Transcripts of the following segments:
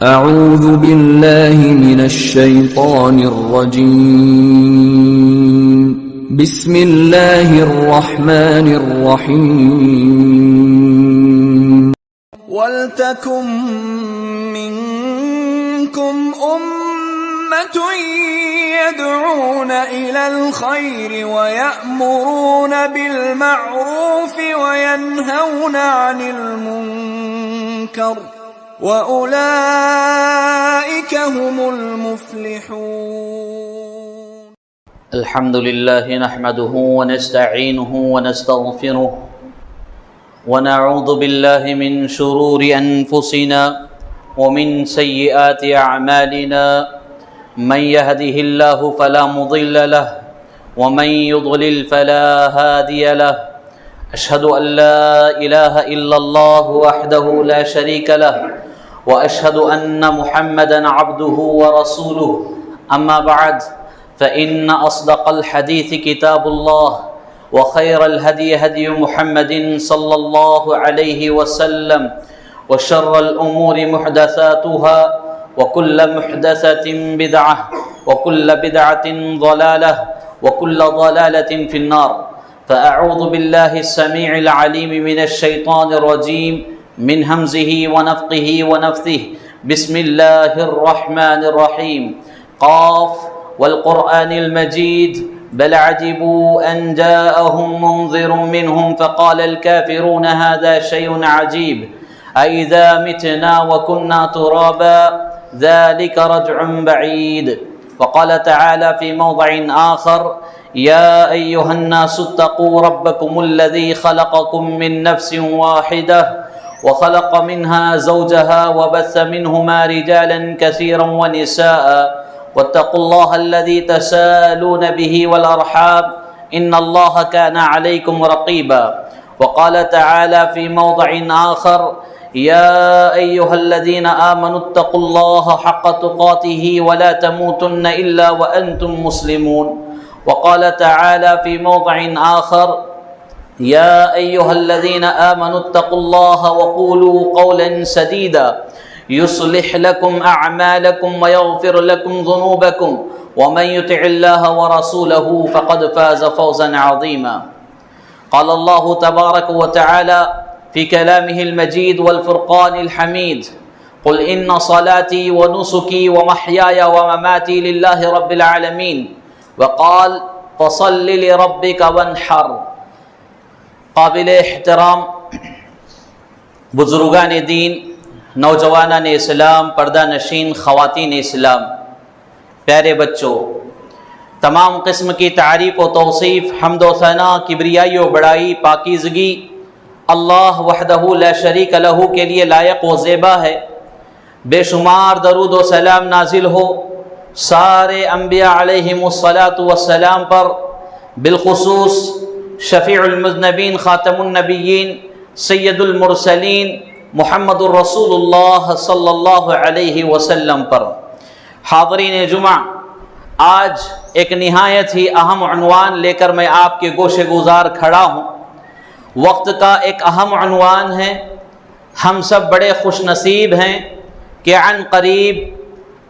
اعوذ باللہ من الشیطان الرجیم بسم اللہ الرحمن الرحیم وَلْتَكُن مِّنكُمْ أُمَّةٌ يَدْعُونَ إِلَى الْخَيْرِ وَيَأْمُرُونَ بِالْمَعْرُوفِ وَيَنْهَوْنَ عَنِ الْمُنكَرِ وَأُولَئِكَ هُمُ الْمُفْلِحُونَ الحمد لله نحمده ونستعينه ونستغفره ونعوذ بالله من شرور أنفسنا ومن سيئات أعمالنا من يهده الله فلا مضل له ومن يضلل فلا هادي له أشهد أن لا إله إلا الله وحده لا شريك له وأشهد أن محمدا عبده ورسوله أما بعد فإن أصدق الحديث كتاب الله وخير الهدي هدي محمد صلى الله عليه وسلم وشر الأمور محدثاتها وكل محدثة بدعة وكل بدعة ضلالة وكل ضلالة في النار فأعوذ بالله السميع العليم من الشيطان الرجيم من همزه ونفقه ونفثه بسم الله الرحمن الرحيم قاف والقرآن المجيد بل عجبوا أن جاءهم منذر منهم فقال الكافرون هذا شيء عجيب أإذا متنا وكنا ترابا ذلك رجع بعيد وقال تعالى في موضع آخر يا أيها الناس اتقوا ربكم الذي خلقكم من نفس واحدة وخلق منها زوجها وبث منهما رجالا كثيرا ونساء واتقوا الله الذي تسالون به والأرحام إن الله كان عليكم رقيبا وقال تعالى في موضع آخر يا أيها الذين آمنوا اتقوا الله حق تقاته ولا تموتن إلا وأنتم مسلمون وقال تعالى في موضع آخر يا أيها الذين آمنوا اتقوا الله وقولوا قولا سديدا يصلح لكم أعمالكم ويغفر لكم ذنوبكم ومن يطع الله ورسوله فقد فاز فوزا عظيما قال الله تبارك وتعالى في كلامه المجيد والفرقان الحميد قل إن صلاتي ونسكي ومحياي ومماتي لله رب العالمين وقال فصل لربك وانحر قابل احترام بزرگان دین، نوجوانان اسلام، پردہ نشین خواتین اسلام، پیارے بچوں، تمام قسم کی تعریف و توصیف، حمد و ثنا، کبریائی و بڑائی، پاکیزگی اللہ وحدہ لا شریک لہ کے لیے لائق و زیبا ہے۔ بے شمار درود و سلام نازل ہو سارے انبیاء علیہم الصلاۃ والسلام پر، بالخصوص شفیع المذنبین، خاتم النبیین، سید المرسلین محمد الرسول اللہ صلی اللہ علیہ وسلم پر۔ حاضرین جمعہ، آج ایک نہایت ہی اہم عنوان لے کر میں آپ کے گوشے گزار کھڑا ہوں۔ وقت کا ایک اہم عنوان ہے۔ ہم سب بڑے خوش نصیب ہیں کہ عن قریب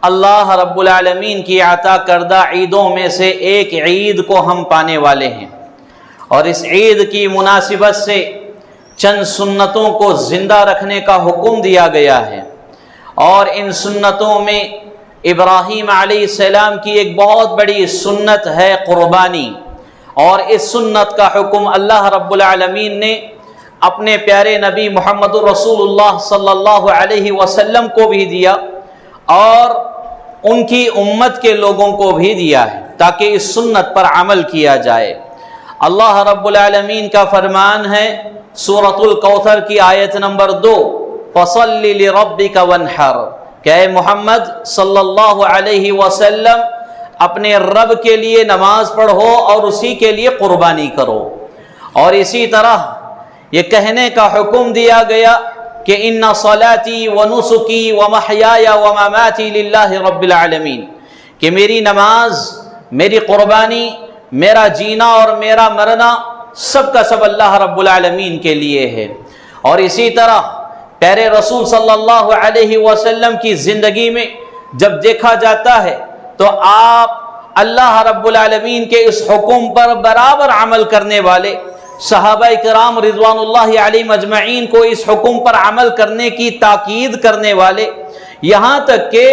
اللہ رب العالمین کی عطا کردہ عیدوں میں سے ایک عید کو ہم پانے والے ہیں، اور اس عید کی مناسبت سے چند سنتوں کو زندہ رکھنے کا حکم دیا گیا ہے، اور ان سنتوں میں ابراہیم علیہ السلام کی ایک بہت بڑی سنت ہے قربانی، اور اس سنت کا حکم اللہ رب العالمین نے اپنے پیارے نبی محمد الرسول اللہ صلی اللہ علیہ وسلم کو بھی دیا، اور ان کی امت کے لوگوں کو بھی دیا ہے تاکہ اس سنت پر عمل کیا جائے۔ اللہ رب العالمین کا فرمان ہے سورۃ الکوثر کی آیت نمبر 2، فَصَلِّ لِرَبِّكَ وَانْحَرْ، کہ اے محمد صلی اللہ علیہ وسلم اپنے رب کے لیے نماز پڑھو اور اسی کے لیے قربانی کرو۔ اور اسی طرح یہ کہنے کا حکم دیا گیا کہ ان صلاتی ونسکی ومحیایا ومماتی للہ رب العالمین، کہ میری نماز، میری قربانی، میرا جینا اور میرا مرنا سب کا سب اللہ رب العالمین کے لیے ہے۔ اور اسی طرح پیارے رسول صلی اللہ علیہ وسلم کی زندگی میں جب دیکھا جاتا ہے تو آپ اللہ رب العالمین کے اس حکم پر برابر عمل کرنے والے، صحابہ کرام رضوان اللہ علیہم اجمعین کو اس حکم پر عمل کرنے کی تاکید کرنے والے، یہاں تک کہ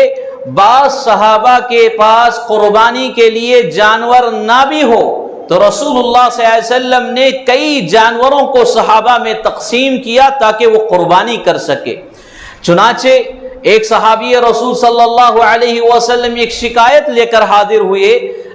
بعض صحابہ کے پاس قربانی کے لیے جانور نہ بھی ہو تو رسول اللہ صلی اللہ علیہ وسلم نے کئی جانوروں کو صحابہ میں تقسیم کیا تاکہ وہ قربانی کر سکے۔ چنانچہ ایک صحابی رسول صلی اللہ علیہ وسلم ایک شکایت لے کر حاضر ہوئے،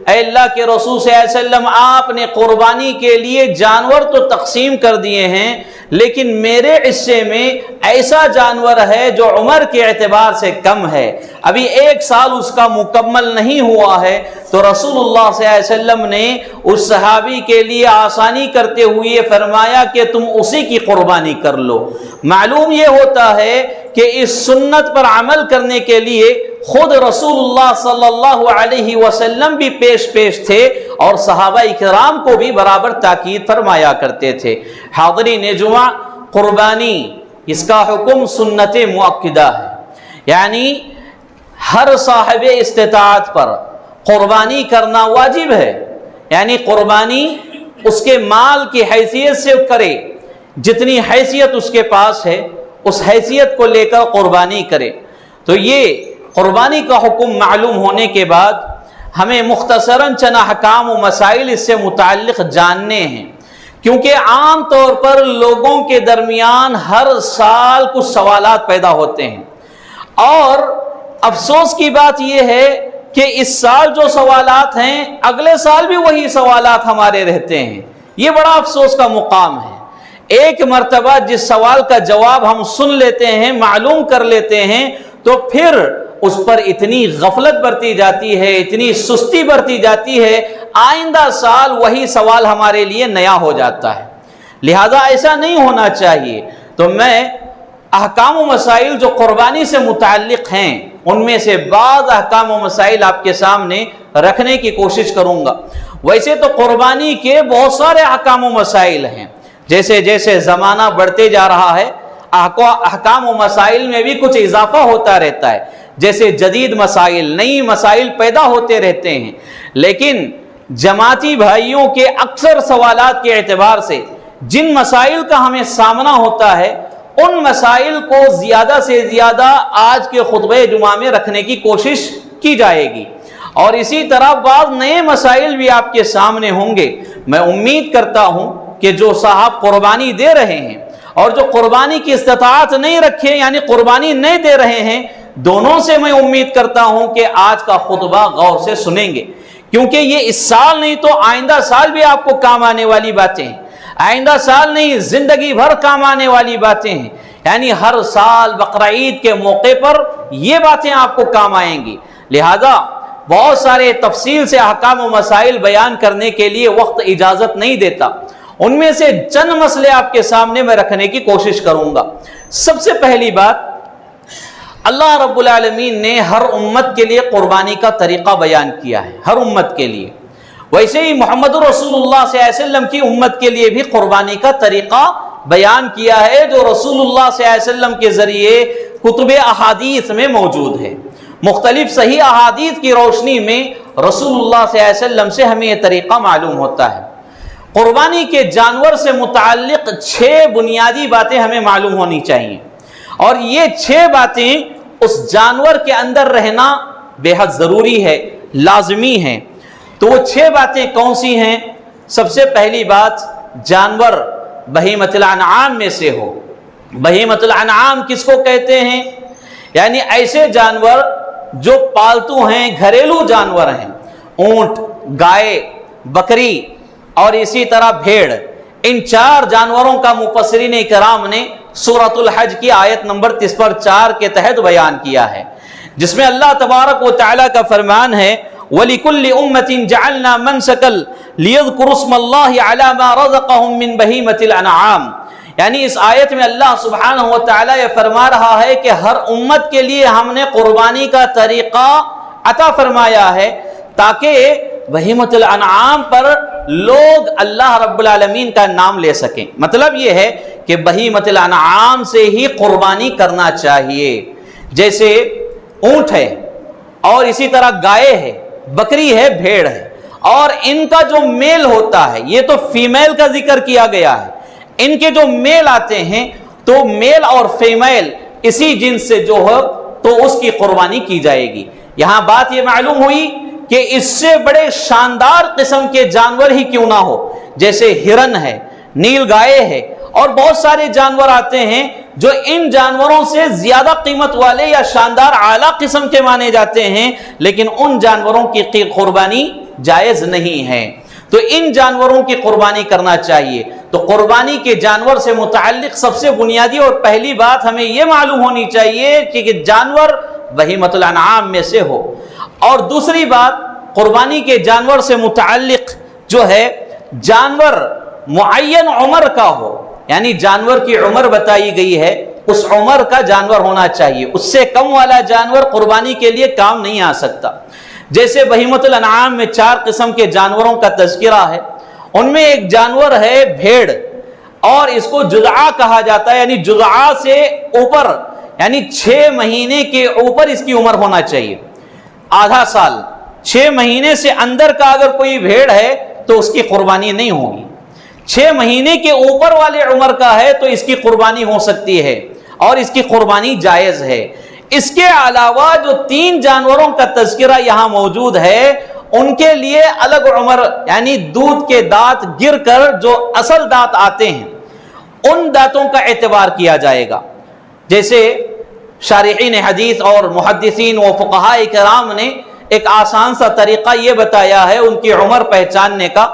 اے اللہ کے رسول صلی اللہ علیہ وسلم، آپ نے قربانی کے لیے جانور تو تقسیم کر دیے ہیں لیکن میرے حصے میں ایسا جانور ہے جو عمر کے اعتبار سے کم ہے، ابھی 1 سال اس کا مکمل نہیں ہوا ہے۔ تو رسول اللہ صلی اللہ علیہ وسلم نے اس صحابی کے لیے آسانی کرتے ہوئے فرمایا کہ تم اسی کی قربانی کر لو۔ معلوم یہ ہوتا ہے کہ اس سنت پر عمل کرنے کے لیے خود رسول اللہ صلی اللہ علیہ وسلم بھی پیش تھے اور صحابہ کرام کو بھی برابر تاکید فرمایا کرتے تھے۔ حاضرین جمعہ، قربانی اس کا حکم سنت مؤکدہ ہے، یعنی ہر صاحب استطاعت پر قربانی کرنا واجب ہے، یعنی قربانی اس کے مال کی حیثیت سے کرے، جتنی حیثیت اس کے پاس ہے اس حیثیت کو لے کر قربانی کرے۔ تو یہ قربانی کا حکم معلوم ہونے کے بعد ہمیں مختصراً چند احکام و مسائل اس سے متعلق جاننے ہیں، کیونکہ عام طور پر لوگوں کے درمیان ہر سال کچھ سوالات پیدا ہوتے ہیں، اور افسوس کی بات یہ ہے کہ اس سال جو سوالات ہیں اگلے سال بھی وہی سوالات ہمارے رہتے ہیں۔ یہ بڑا افسوس کا مقام ہے۔ ایک مرتبہ جس سوال کا جواب ہم سن لیتے ہیں، معلوم کر لیتے ہیں، تو پھر اس پر اتنی غفلت برتی جاتی ہے، اتنی سستی برتی جاتی ہے، آئندہ سال وہی سوال ہمارے لیے نیا ہو جاتا ہے۔ لہذا ایسا نہیں ہونا چاہیے۔ تو میں احکام و مسائل جو قربانی سے متعلق ہیں ان میں سے بعض احکام و مسائل آپ کے سامنے رکھنے کی کوشش کروں گا۔ ویسے تو قربانی کے بہت سارے احکام و مسائل ہیں، جیسے جیسے زمانہ بڑھتے جا رہا ہے احکام و مسائل میں بھی کچھ اضافہ ہوتا رہتا ہے، جیسے جدید مسائل، نئی مسائل پیدا ہوتے رہتے ہیں، لیکن جماعتی بھائیوں کے اکثر سوالات کے اعتبار سے جن مسائل کا ہمیں سامنا ہوتا ہے ان مسائل کو زیادہ سے زیادہ آج کے خطبہ جمعہ میں رکھنے کی کوشش کی جائے گی، اور اسی طرح بعض نئے مسائل بھی آپ کے سامنے ہوں گے۔ میں امید کرتا ہوں کہ جو صاحب قربانی دے رہے ہیں اور جو قربانی کی استطاعت نہیں رکھے یعنی قربانی نہیں دے رہے ہیں، دونوں سے میں امید کرتا ہوں کہ آج کا خطبہ غور سے سنیں گے، کیونکہ یہ اس سال نہیں تو آئندہ سال بھی آپ کو کام آنے والی باتیں ہیں، آئندہ سال نہیں زندگی بھر کام آنے والی باتیں ہیں، یعنی ہر سال بقرعید کے موقع پر یہ باتیں آپ کو کام آئیں گی۔ لہذا بہت سارے تفصیل سے احکام و مسائل بیان کرنے کے لیے وقت اجازت نہیں دیتا، ان میں سے چند مسئلے آپ کے سامنے میں رکھنے کی کوشش کروں گا۔ سب سے پہلی بات، اللہ رب العالمین نے ہر امت کے لیے قربانی کا طریقہ بیان کیا ہے، ہر امت کے لیے۔ ویسے ہی محمد رسول اللہ صلی اللہ علیہ وسلم کی امت کے لیے بھی قربانی کا طریقہ بیان کیا ہے، جو رسول اللہ صلی اللہ علیہ وسلم کے ذریعے کتب احادیث میں موجود ہے۔ مختلف صحیح احادیث کی روشنی میں رسول اللہ صلی اللہ علیہ وسلم سے ہمیں یہ طریقہ معلوم ہوتا ہے۔ قربانی کے جانور سے متعلق 6 بنیادی باتیں ہمیں معلوم ہونی چاہیے، اور یہ 6 باتیں اس جانور کے اندر رہنا بے حد ضروری ہے، لازمی ہے۔ تو وہ 6 باتیں کون سی ہیں؟ سب سے پہلی بات، جانور بہیمۃ الانعام میں سے ہو۔ بہیمۃ الانعام کس کو کہتے ہیں؟ یعنی ایسے جانور جو پالتو ہیں، گھریلو جانور ہیں، اونٹ، گائے، بکری اور اسی طرح بھیڑ۔ ان 4 جانوروں کا مفسرین کرام نے سورۃ الحج کی آیت نمبر 4 کے تحت بیان کیا ہے، جس میں اللہ تبارک و تعالیٰ کا فرمان ہے وَلِكُلِّ أُمَّةٍ جَعَلْنَا مَنْسَكًا لِيَذْكُرُوا اسْمَ اللَّهِ عَلَى مَا رَزَقَهُم مِّن بَهِيمَةِ الْأَنْعَامِ۔ یعنی اس آیت میں اللہ سبحانہ و تعالیٰ یہ فرما رہا ہے کہ ہر امت کے لیے ہم نے قربانی کا طریقہ عطا فرمایا ہے تاکہ بہیمۃ الانعام پر لوگ اللہ رب العالمین کا نام لے سکیں۔ مطلب یہ ہے کہ بہیمۃ الانعام سے ہی قربانی کرنا چاہیے، جیسے اونٹ ہے اور اسی طرح گائے ہے، بکری ہے، بھیڑ ہے، اور ان کا جو میل ہوتا ہے، یہ تو فیمیل کا ذکر کیا گیا ہے، ان کے جو میل آتے ہیں تو میل اور فیمیل اسی جنس سے جو ہو تو اس کی قربانی کی جائے گی۔ یہاں بات یہ معلوم ہوئی کہ اس سے بڑے شاندار قسم کے جانور ہی کیوں نہ ہو، جیسے ہرن ہے، نیل گائے ہے، اور بہت سارے جانور آتے ہیں جو ان جانوروں سے زیادہ قیمت والے یا شاندار اعلیٰ قسم کے مانے جاتے ہیں، لیکن ان جانوروں کی قربانی جائز نہیں ہے، تو ان جانوروں کی قربانی کرنا چاہیے۔ تو قربانی کے جانور سے متعلق سب سے بنیادی اور پہلی بات ہمیں یہ معلوم ہونی چاہیے کہ جانور بہیمۃ الانعام میں سے ہو، اور دوسری بات قربانی کے جانور سے متعلق جو ہے جانور معین عمر کا ہو، یعنی جانور کی عمر بتائی گئی ہے، اس عمر کا جانور ہونا چاہیے، اس سے کم والا جانور قربانی کے لیے کام نہیں آ سکتا۔ جیسے بہیمۃ الانعام میں 4 قسم کے جانوروں کا تذکرہ ہے، ان میں ایک جانور ہے بھیڑ، اور اس کو جذعہ کہا جاتا ہے، یعنی جذعہ سے اوپر، یعنی 6 مہینے کے اوپر اس کی عمر ہونا چاہیے، آدھا سال۔ 6 مہینے سے اندر کا اگر کوئی بھیڑ ہے تو اس کی قربانی نہیں ہوگی، 6 مہینے کے اوپر والے عمر کا ہے تو اس کی قربانی ہو سکتی ہے اور اس کی قربانی جائز ہے۔ اس کے علاوہ جو 3 جانوروں کا تذکرہ یہاں موجود ہے ان کے لیے الگ عمر، یعنی دودھ کے دانت گر کر جو اصل دانت آتے ہیں ان دانتوں کا اعتبار کیا جائے گا۔ جیسے شارحین حدیث اور محدثین و فقہاء کرام نے ایک آسان سا طریقہ یہ بتایا ہے ان کی عمر پہچاننے کا،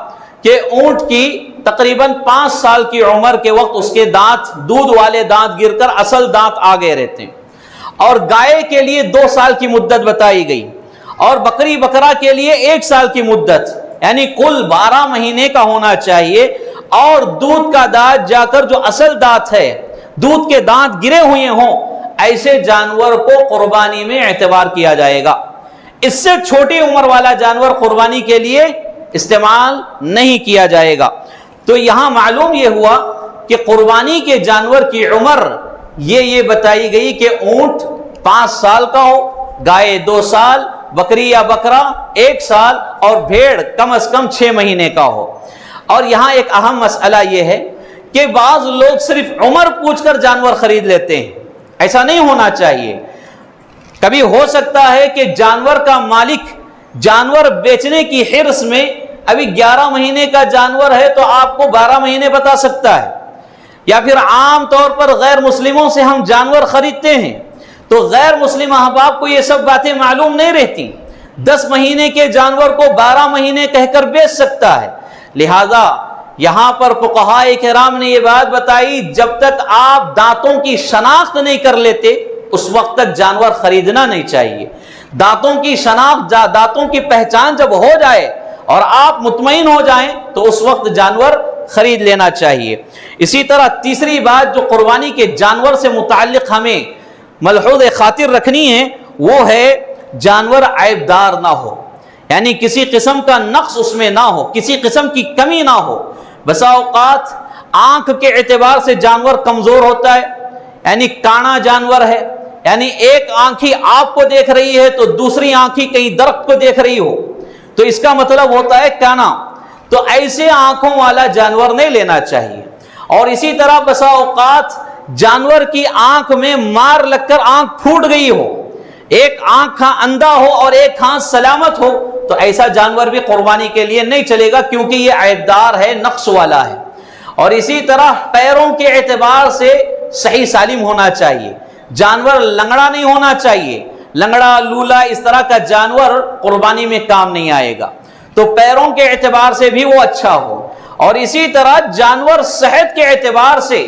کہ اونٹ کی تقریباً 5 سال کی عمر کے وقت اس کے دانت، دودھ والے دانت گر کر اصل دانت آگے رہتے ہیں، اور گائے کے لیے 2 سال کی مدت بتائی گئی، اور بکری بکرا کے لیے 1 سال کی مدت، یعنی کل 12 مہینے کا ہونا چاہیے، اور دودھ کا دانت جا کر جو اصل دانت ہے، دودھ کے دانت گرے ہوئے ہوں، ایسے جانور کو قربانی میں اعتبار کیا جائے گا۔ اس سے چھوٹی عمر والا جانور قربانی کے لیے استعمال نہیں کیا جائے گا۔ تو یہاں معلوم یہ ہوا کہ قربانی کے جانور کی عمر یہ بتائی گئی کہ اونٹ 5 سال کا ہو، گائے 2 سال، بکری یا بکرا 1 سال، اور بھیڑ کم از کم 6 مہینے کا ہو۔ اور یہاں ایک اہم مسئلہ یہ ہے کہ بعض لوگ صرف عمر پوچھ کر جانور خرید لیتے ہیں، ایسا نہیں ہونا چاہیے۔ کبھی ہو سکتا ہے کہ جانور کا مالک جانور بیچنے کی حرص میں ابھی 11 مہینے کا جانور ہے تو آپ کو 12 مہینے بتا سکتا ہے، یا پھر عام طور پر غیر مسلموں سے ہم جانور خریدتے ہیں تو غیر مسلم احباب کو یہ سب باتیں معلوم نہیں رہتی، 10 مہینے کے جانور کو 12 مہینے کہہ کر بیچ سکتا ہے۔ لہذا یہاں پر فقہاء کرام نے یہ بات بتائی، جب تک آپ دانتوں کی شناخت نہیں کر لیتے اس وقت تک جانور خریدنا نہیں چاہیے۔ دانتوں کی شناخت، دانتوں کی پہچان جب ہو جائے اور آپ مطمئن ہو جائیں تو اس وقت جانور خرید لینا چاہیے۔ اسی طرح تیسری بات جو قربانی کے جانور سے متعلق ہمیں ملحوظ خاطر رکھنی ہے وہ ہے جانور عیبدار نہ ہو، یعنی کسی قسم کا نقص اس میں نہ ہو، کسی قسم کی کمی نہ ہو۔ بسا اوقات آنکھ کے اعتبار سے جانور کمزور ہوتا ہے، یعنی کانا جانور ہے، یعنی ایک آنکھ ہی آپ کو دیکھ رہی ہے تو دوسری آنکھ ہی کہیں درخت کو دیکھ رہی ہو، تو اس کا مطلب ہوتا ہے کانا۔ تو ایسے آنکھوں والا جانور نہیں لینا چاہیے۔ اور اسی طرح بسا اوقات جانور کی آنکھ میں مار لگ کر آنکھ پھوٹ گئی ہو، ایک آنکھ اندھا ہو اور ایک آنکھ سلامت ہو، تو ایسا جانور بھی قربانی کے لیے نہیں چلے گا کیونکہ یہ عیبدار ہے، نقص والا ہے۔ اور اسی طرح پیروں کے اعتبار سے صحیح سالم ہونا چاہیے، جانور لنگڑا نہیں ہونا چاہیے، لنگڑا لولا اس طرح کا جانور قربانی میں کام نہیں آئے گا، تو پیروں کے اعتبار سے بھی وہ اچھا ہو۔ اور اسی طرح جانور صحت کے اعتبار سے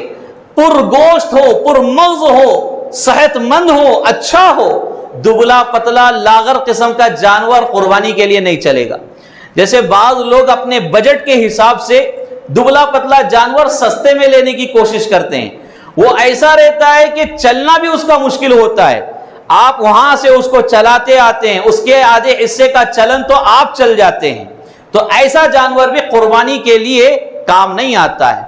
پرگوشت ہو، پرمغز ہو، صحت مند ہو، اچھا ہو۔ دبلا پتلا لاغر قسم کا جانور قربانی کے لیے نہیں چلے گا۔ جیسے بعض لوگ اپنے بجٹ کے حساب سے دبلا پتلا جانور سستے میں لینے کی کوشش کرتے ہیں، وہ ایسا رہتا ہے کہ چلنا بھی اس کا مشکل ہوتا ہے، آپ وہاں سے اس کو چلاتے آتے ہیں، اس کے آدھے حصے کا چلن تو آپ چل جاتے ہیں، تو ایسا جانور بھی قربانی کے لیے کام نہیں آتا ہے۔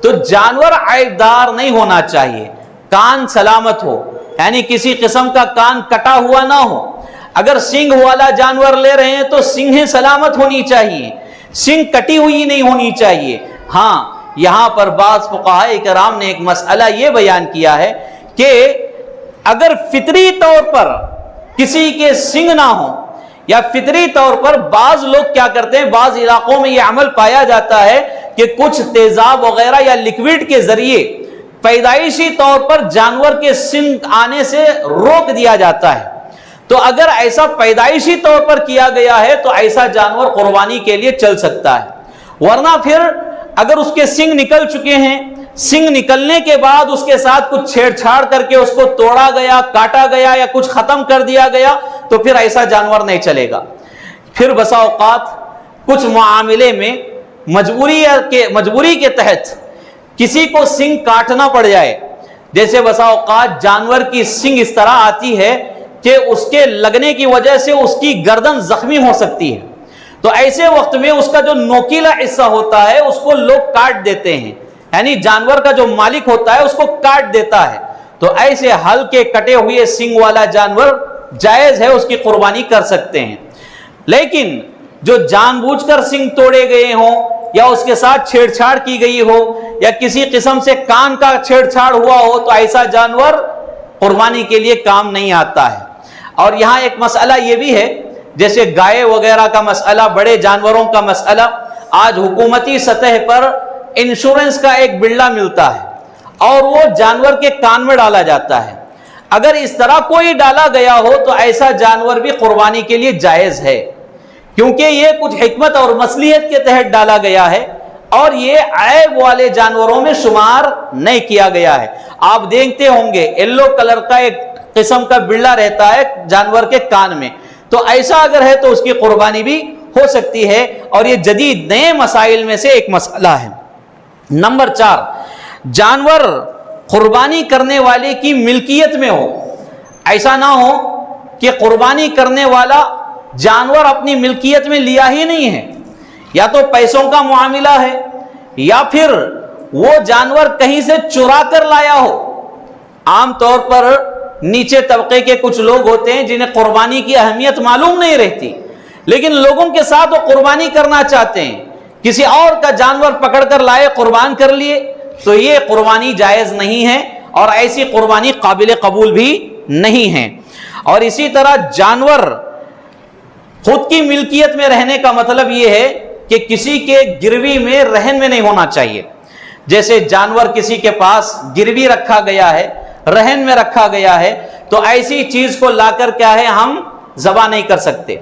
تو جانور عیبدار نہیں ہونا چاہیے، کان سلامت ہو، یعنی کسی قسم کا کان کٹا ہوا نہ ہو۔ اگر سنگ والا جانور لے رہے ہیں تو سنگیں سلامت ہونی چاہیے، سنگ کٹی ہوئی نہیں ہونی چاہیے۔ ہاں، یہاں پر بعض فقہاء کرام نے ایک مسئلہ یہ بیان کیا ہے کہ اگر فطری طور پر کسی کے سنگ نہ ہو، یا فطری طور پر بعض لوگ کیا کرتے ہیں، بعض علاقوں میں یہ عمل پایا جاتا ہے کہ کچھ تیزاب وغیرہ یا لکوڈ کے ذریعے پیدائشی طور پر جانور کے سنگ آنے سے روک دیا جاتا ہے۔ تو اگر ایسا پیدائشی طور پر کیا گیا ہے تو ایسا جانور قربانی کے لیے چل سکتا ہے، ورنہ پھر اگر اس کے سنگ نکل چکے ہیں، سنگ نکلنے کے بعد اس کے ساتھ کچھ چھیڑ چھاڑ کر کے اس کو توڑا گیا، کاٹا گیا یا کچھ ختم کر دیا گیا تو پھر ایسا جانور نہیں چلے گا۔ پھر بسا اوقات کچھ معاملے میں مجبوری کے تحت کسی کو سنگ کاٹنا پڑ جائے، جیسے بسا اوقات جانور کی سنگ اس طرح آتی ہے کہ اس کے لگنے کی وجہ سے اس کی گردن زخمی ہو سکتی ہے، تو ایسے وقت میں اس کا جو نوکیلا حصہ ہوتا ہے اس کو لوگ کاٹ دیتے ہیں، یعنی جانور کا جو مالک ہوتا ہے اس کو کاٹ دیتا ہے۔ تو ایسے ہلکے کٹے ہوئے سنگ والا جانور جائز ہے، اس کی قربانی کر سکتے ہیں۔ لیکن جو جان بوجھ کر سنگ توڑے گئے ہوں یا اس کے ساتھ چھیڑ چھاڑ کی گئی ہو یا کسی قسم سے کان کا چھیڑ چھاڑ ہوا ہو تو ایسا جانور قربانی کے لیے کام نہیں آتا ہے۔ اور یہاں ایک مسئلہ یہ بھی ہے، جیسے گائے وغیرہ کا مسئلہ، بڑے جانوروں کا مسئلہ، آج حکومتی سطح پر انشورنس کا ایک بلڈا ملتا ہے اور وہ جانور کے کان میں ڈالا جاتا ہے۔ اگر اس طرح کوئی ڈالا گیا ہو تو ایسا جانور بھی قربانی کے لیے جائز ہے، کیونکہ یہ کچھ حکمت اور مصلحت کے تحت ڈالا گیا ہے اور یہ عیب والے جانوروں میں شمار نہیں کیا گیا ہے۔ آپ دیکھتے ہوں گے یلو کلر کا ایک قسم کا بلڈا رہتا ہے جانور کے کان میں، تو ایسا اگر ہے تو اس کی قربانی بھی ہو سکتی ہے، اور یہ جدید نئے مسائل میں سے ایک مسئلہ ہے۔ نمبر 4، جانور قربانی کرنے والے کی ملکیت میں ہو۔ ایسا نہ ہو کہ قربانی کرنے والا جانور اپنی ملکیت میں لیا ہی نہیں ہے، یا تو پیسوں کا معاملہ ہے یا پھر وہ جانور کہیں سے چرا کر لایا ہو۔ عام طور پر نیچے طبقے کے کچھ لوگ ہوتے ہیں جنہیں قربانی کی اہمیت معلوم نہیں رہتی، لیکن لوگوں کے ساتھ وہ قربانی کرنا چاہتے ہیں، کسی اور کا جانور پکڑ کر لائے، قربان کر لیے، تو یہ قربانی جائز نہیں ہے اور ایسی قربانی قابل قبول بھی نہیں ہے۔ اور اسی طرح جانور خود کی ملکیت میں رہنے کا مطلب یہ ہے کہ کسی کے گروی میں رہن میں نہیں ہونا چاہیے۔ جیسے جانور کسی کے پاس گروی رکھا گیا ہے، رہن میں رکھا گیا ہے، تو ایسی چیز کو لا کر کیا ہے ہم ذبح نہیں کر سکتے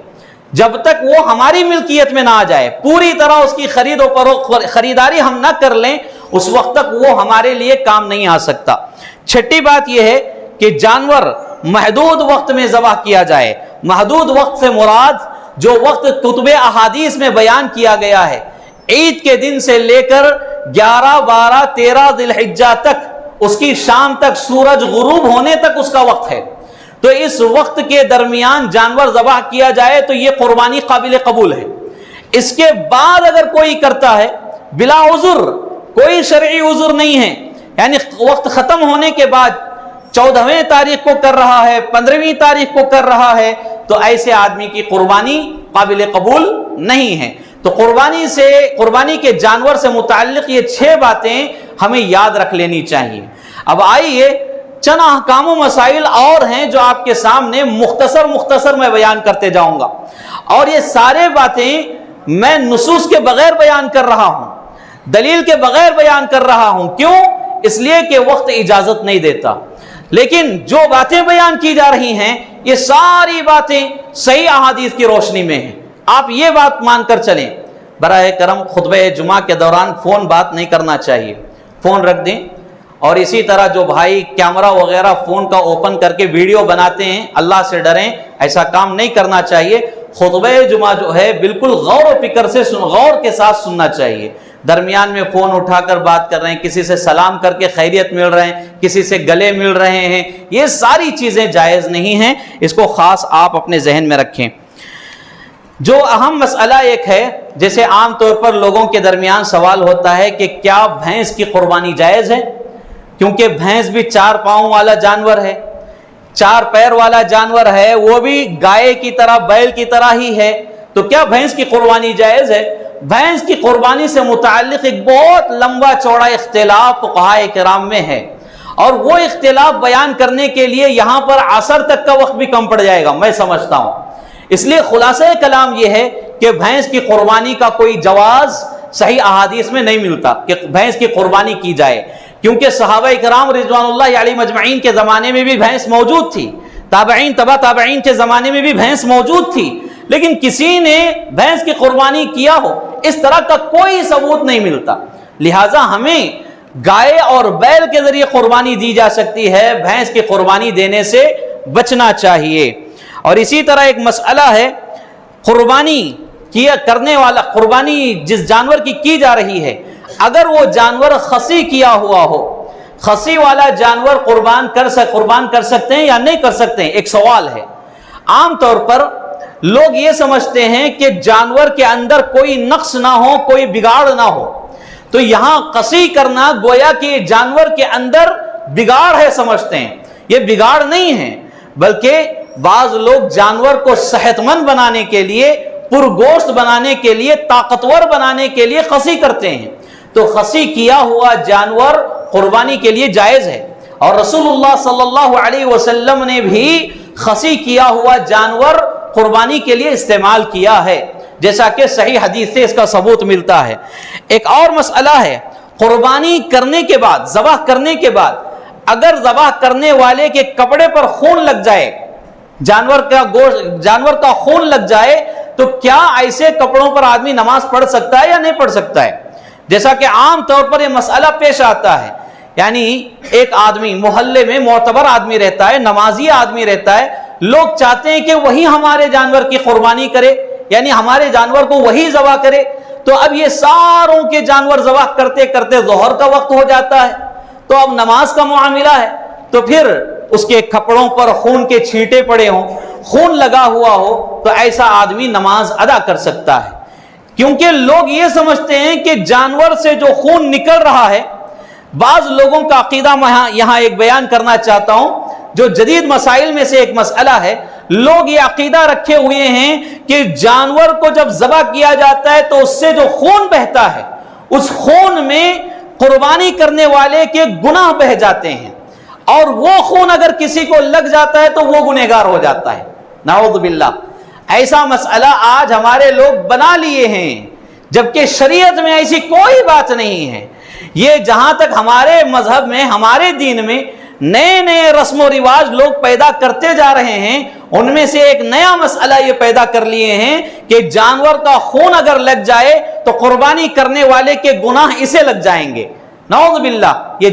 جب تک وہ ہماری ملکیت میں نہ آ جائے، پوری طرح اس کی خرید و فروخت خریداری ہم نہ کر لیں، اس وقت تک وہ ہمارے لیے کام نہیں آ سکتا۔ چھٹی بات یہ ہے کہ جانور محدود وقت میں ذبح کیا جائے۔ محدود وقت سے مراد جو وقت کتب احادیث میں بیان کیا گیا ہے، عید کے دن سے لے کر 11، 12، 13 ذی الحجہ تک، اس کی شام تک، سورج غروب ہونے تک اس کا وقت ہے، تو اس وقت کے درمیان جانور ذبح کیا جائے تو یہ قربانی قابل قبول ہے۔ اس کے بعد اگر کوئی کرتا ہے بلا عذر، کوئی شرعی عذر نہیں ہے، یعنی وقت ختم ہونے کے بعد 14ویں تاریخ کو کر رہا ہے، 15ویں تاریخ کو کر رہا ہے، تو ایسے آدمی کی قربانی قابل قبول نہیں ہے۔ تو قربانی کے جانور سے متعلق یہ 6 باتیں ہمیں یاد رکھ لینی چاہیے۔ اب آئیے چند احکام و مسائل اور ہیں جو آپ کے سامنے مختصر میں بیان کرتے جاؤں گا، اور یہ سارے باتیں میں نصوص کے بغیر بیان کر رہا ہوں، دلیل کے بغیر بیان کر رہا ہوں۔ کیوں؟ اس لیے کہ وقت اجازت نہیں دیتا، لیکن جو باتیں بیان کی جا رہی ہیں یہ ساری باتیں صحیح احادیث کی روشنی میں ہیں۔ آپ یہ بات مان کر چلیں، براہ کرم خطبہ جمعہ کے دوران فون بات نہیں کرنا چاہیے، فون رکھ دیں۔ اور اسی طرح جو بھائی کیمرہ وغیرہ فون کا اوپن کر کے ویڈیو بناتے ہیں، اللہ سے ڈریں، ایسا کام نہیں کرنا چاہیے۔ خطبہ جمعہ جو ہے بالکل غور و فکر سے غور کے ساتھ سننا چاہیے۔ درمیان میں فون اٹھا کر بات کر رہے ہیں، کسی سے سلام کر کے خیریت مل رہے ہیں، کسی سے گلے مل رہے ہیں، یہ ساری چیزیں جائز نہیں ہیں، اس کو خاص آپ اپنے ذہن میں رکھیں۔ جو اہم مسئلہ ایک ہے، جیسے عام طور پر لوگوں کے درمیان سوال ہوتا ہے کہ کیا بھینس کی قربانی جائز ہے؟ کیونکہ بھینس بھی 4 پاؤں والا جانور ہے، 4 پیر والا جانور ہے، وہ بھی گائے کی طرح، بیل کی طرح ہی ہے، تو کیا بھینس کی قربانی جائز ہے؟ بھینس کی قربانی سے متعلق ایک بہت لمبا چوڑا اختلاف فقہائے کرام میں ہے، اور وہ اختلاف بیان کرنے کے لیے یہاں پر عصر تک کا وقت بھی کم پڑ جائے گا، میں سمجھتا ہوں۔ اس لیے خلاصہ کلام یہ ہے کہ بھینس کی قربانی کا کوئی جواز صحیح احادیث میں نہیں ملتا کہ بھینس کی قربانی کی جائے، کیونکہ صحابہ کرام رضوان اللہ علیہم اجمعین کے زمانے میں بھی بھینس موجود تھی، تابعین تبع تابعین کے زمانے میں بھی بھینس موجود تھی، لیکن کسی نے بھینس کی قربانی کیا ہو اس طرح کا کوئی ثبوت نہیں ملتا۔ لہٰذا ہمیں گائے اور بیل کے ذریعے قربانی دی جا سکتی ہے، بھینس کی قربانی دینے سے بچنا چاہیے۔ اور اسی طرح ایک مسئلہ ہے، قربانی کیا کرنے والا، قربانی جس جانور کی جا رہی ہے، اگر وہ جانور خصی کیا ہوا ہو، خصی والا جانور قربان کر سکتے ہیں یا نہیں کر سکتے ہیں، ایک سوال ہے۔ عام طور پر لوگ یہ سمجھتے ہیں کہ جانور کے اندر کوئی نقص نہ ہو، کوئی بگاڑ نہ ہو، تو یہاں قصی کرنا گویا کہ جانور کے اندر بگاڑ ہے سمجھتے ہیں۔ یہ بگاڑ نہیں ہے، بلکہ بعض لوگ جانور کو صحت مند بنانے کے لیے، پرگوشت بنانے کے لیے، طاقتور بنانے کے لیے قصی کرتے ہیں، تو قصی کیا ہوا جانور قربانی کے لیے جائز ہے، اور رسول اللہ صلی اللہ علیہ وسلم نے بھی قصی کیا ہوا جانور قربانی کے لیے استعمال کیا ہے، جیسا کہ صحیح حدیث سے اس کا ثبوت ملتا ہے۔ ایک اور مسئلہ ہے، قربانی کرنے کے بعد، ذبح کرنے کے بعد اگر ذبح کرنے والے کے کپڑے پر خون لگ جائے، جانور کا خون لگ جائے، تو کیا ایسے کپڑوں پر آدمی نماز پڑھ سکتا ہے یا نہیں پڑھ سکتا ہے؟ جیسا کہ عام طور پر یہ مسئلہ پیش آتا ہے، یعنی ایک آدمی محلے میں معتبر آدمی رہتا ہے، نمازی آدمی رہتا ہے، لوگ چاہتے ہیں کہ وہی ہمارے جانور کی قربانی کرے، یعنی ہمارے جانور کو وہی ذبح کرے، تو اب یہ ساروں کے جانور ذبح کرتے کرتے ظہر کا وقت ہو جاتا ہے، تو اب نماز کا معاملہ ہے، تو پھر اس کے کپڑوں پر خون کے چھینٹے پڑے ہوں، خون لگا ہوا ہو، تو ایسا آدمی نماز ادا کر سکتا ہے، کیونکہ لوگ یہ سمجھتے ہیں کہ جانور سے جو خون نکل رہا ہے، بعض لوگوں کا عقیدہ میں یہاں ایک بیان کرنا چاہتا ہوں، جو جدید مسائل میں سے ایک مسئلہ ہے، لوگ یہ عقیدہ رکھے ہوئے ہیں کہ جانور کو جب ذبح کیا جاتا ہے تو اس سے جو خون بہتا ہے، اس خون میں قربانی کرنے والے کے گناہ بہ جاتے ہیں، اور وہ خون اگر کسی کو لگ جاتا ہے تو وہ گنہگار ہو جاتا ہے، نعوذ باللہ۔ ایسا مسئلہ آج ہمارے لوگ بنا لیے ہیں، جبکہ شریعت میں ایسی کوئی بات نہیں ہے۔ یہ جہاں تک ہمارے مذہب میں، ہمارے دین میں نئے نئے رسم و رواج لوگ پیدا کرتے جا رہے ہیں، ان میں سے ایک نیا مسئلہ یہ پیدا کر لیے ہیں کہ جانور کا خون اگر لگ جائے تو قربانی کرنے والے کے گناہ اسے لگ جائیں گے، نعوذ باللہ۔ یہ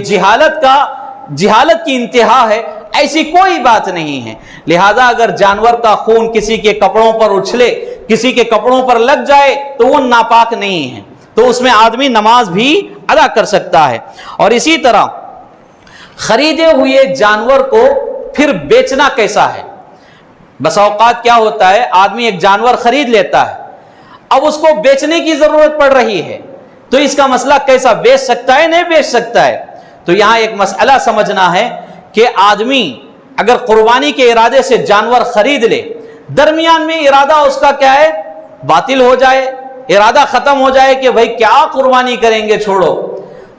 جہالت کی انتہا ہے، ایسی کوئی بات نہیں ہے۔ لہذا اگر جانور کا خون کسی کے کپڑوں پر اچھلے، کسی کے کپڑوں پر لگ جائے تو وہ ناپاک نہیں ہے، تو اس میں آدمی نماز بھی ادا کر سکتا ہے۔ اور اسی طرح خریدے ہوئے جانور کو پھر بیچنا کیسا ہے؟ بس اوقات کیا ہوتا ہے، آدمی ایک جانور خرید لیتا ہے، اب اس کو بیچنے کی ضرورت پڑ رہی ہے، تو اس کا مسئلہ کیسا، بیچ سکتا ہے نہیں بیچ سکتا ہے؟ تو یہاں ایک مسئلہ سمجھنا ہے کہ آدمی اگر قربانی کے ارادے سے جانور خرید لے، درمیان میں ارادہ اس کا کیا ہے، باطل ہو جائے، ارادہ ختم ہو جائے کہ بھائی کیا قربانی کریں گے، چھوڑو،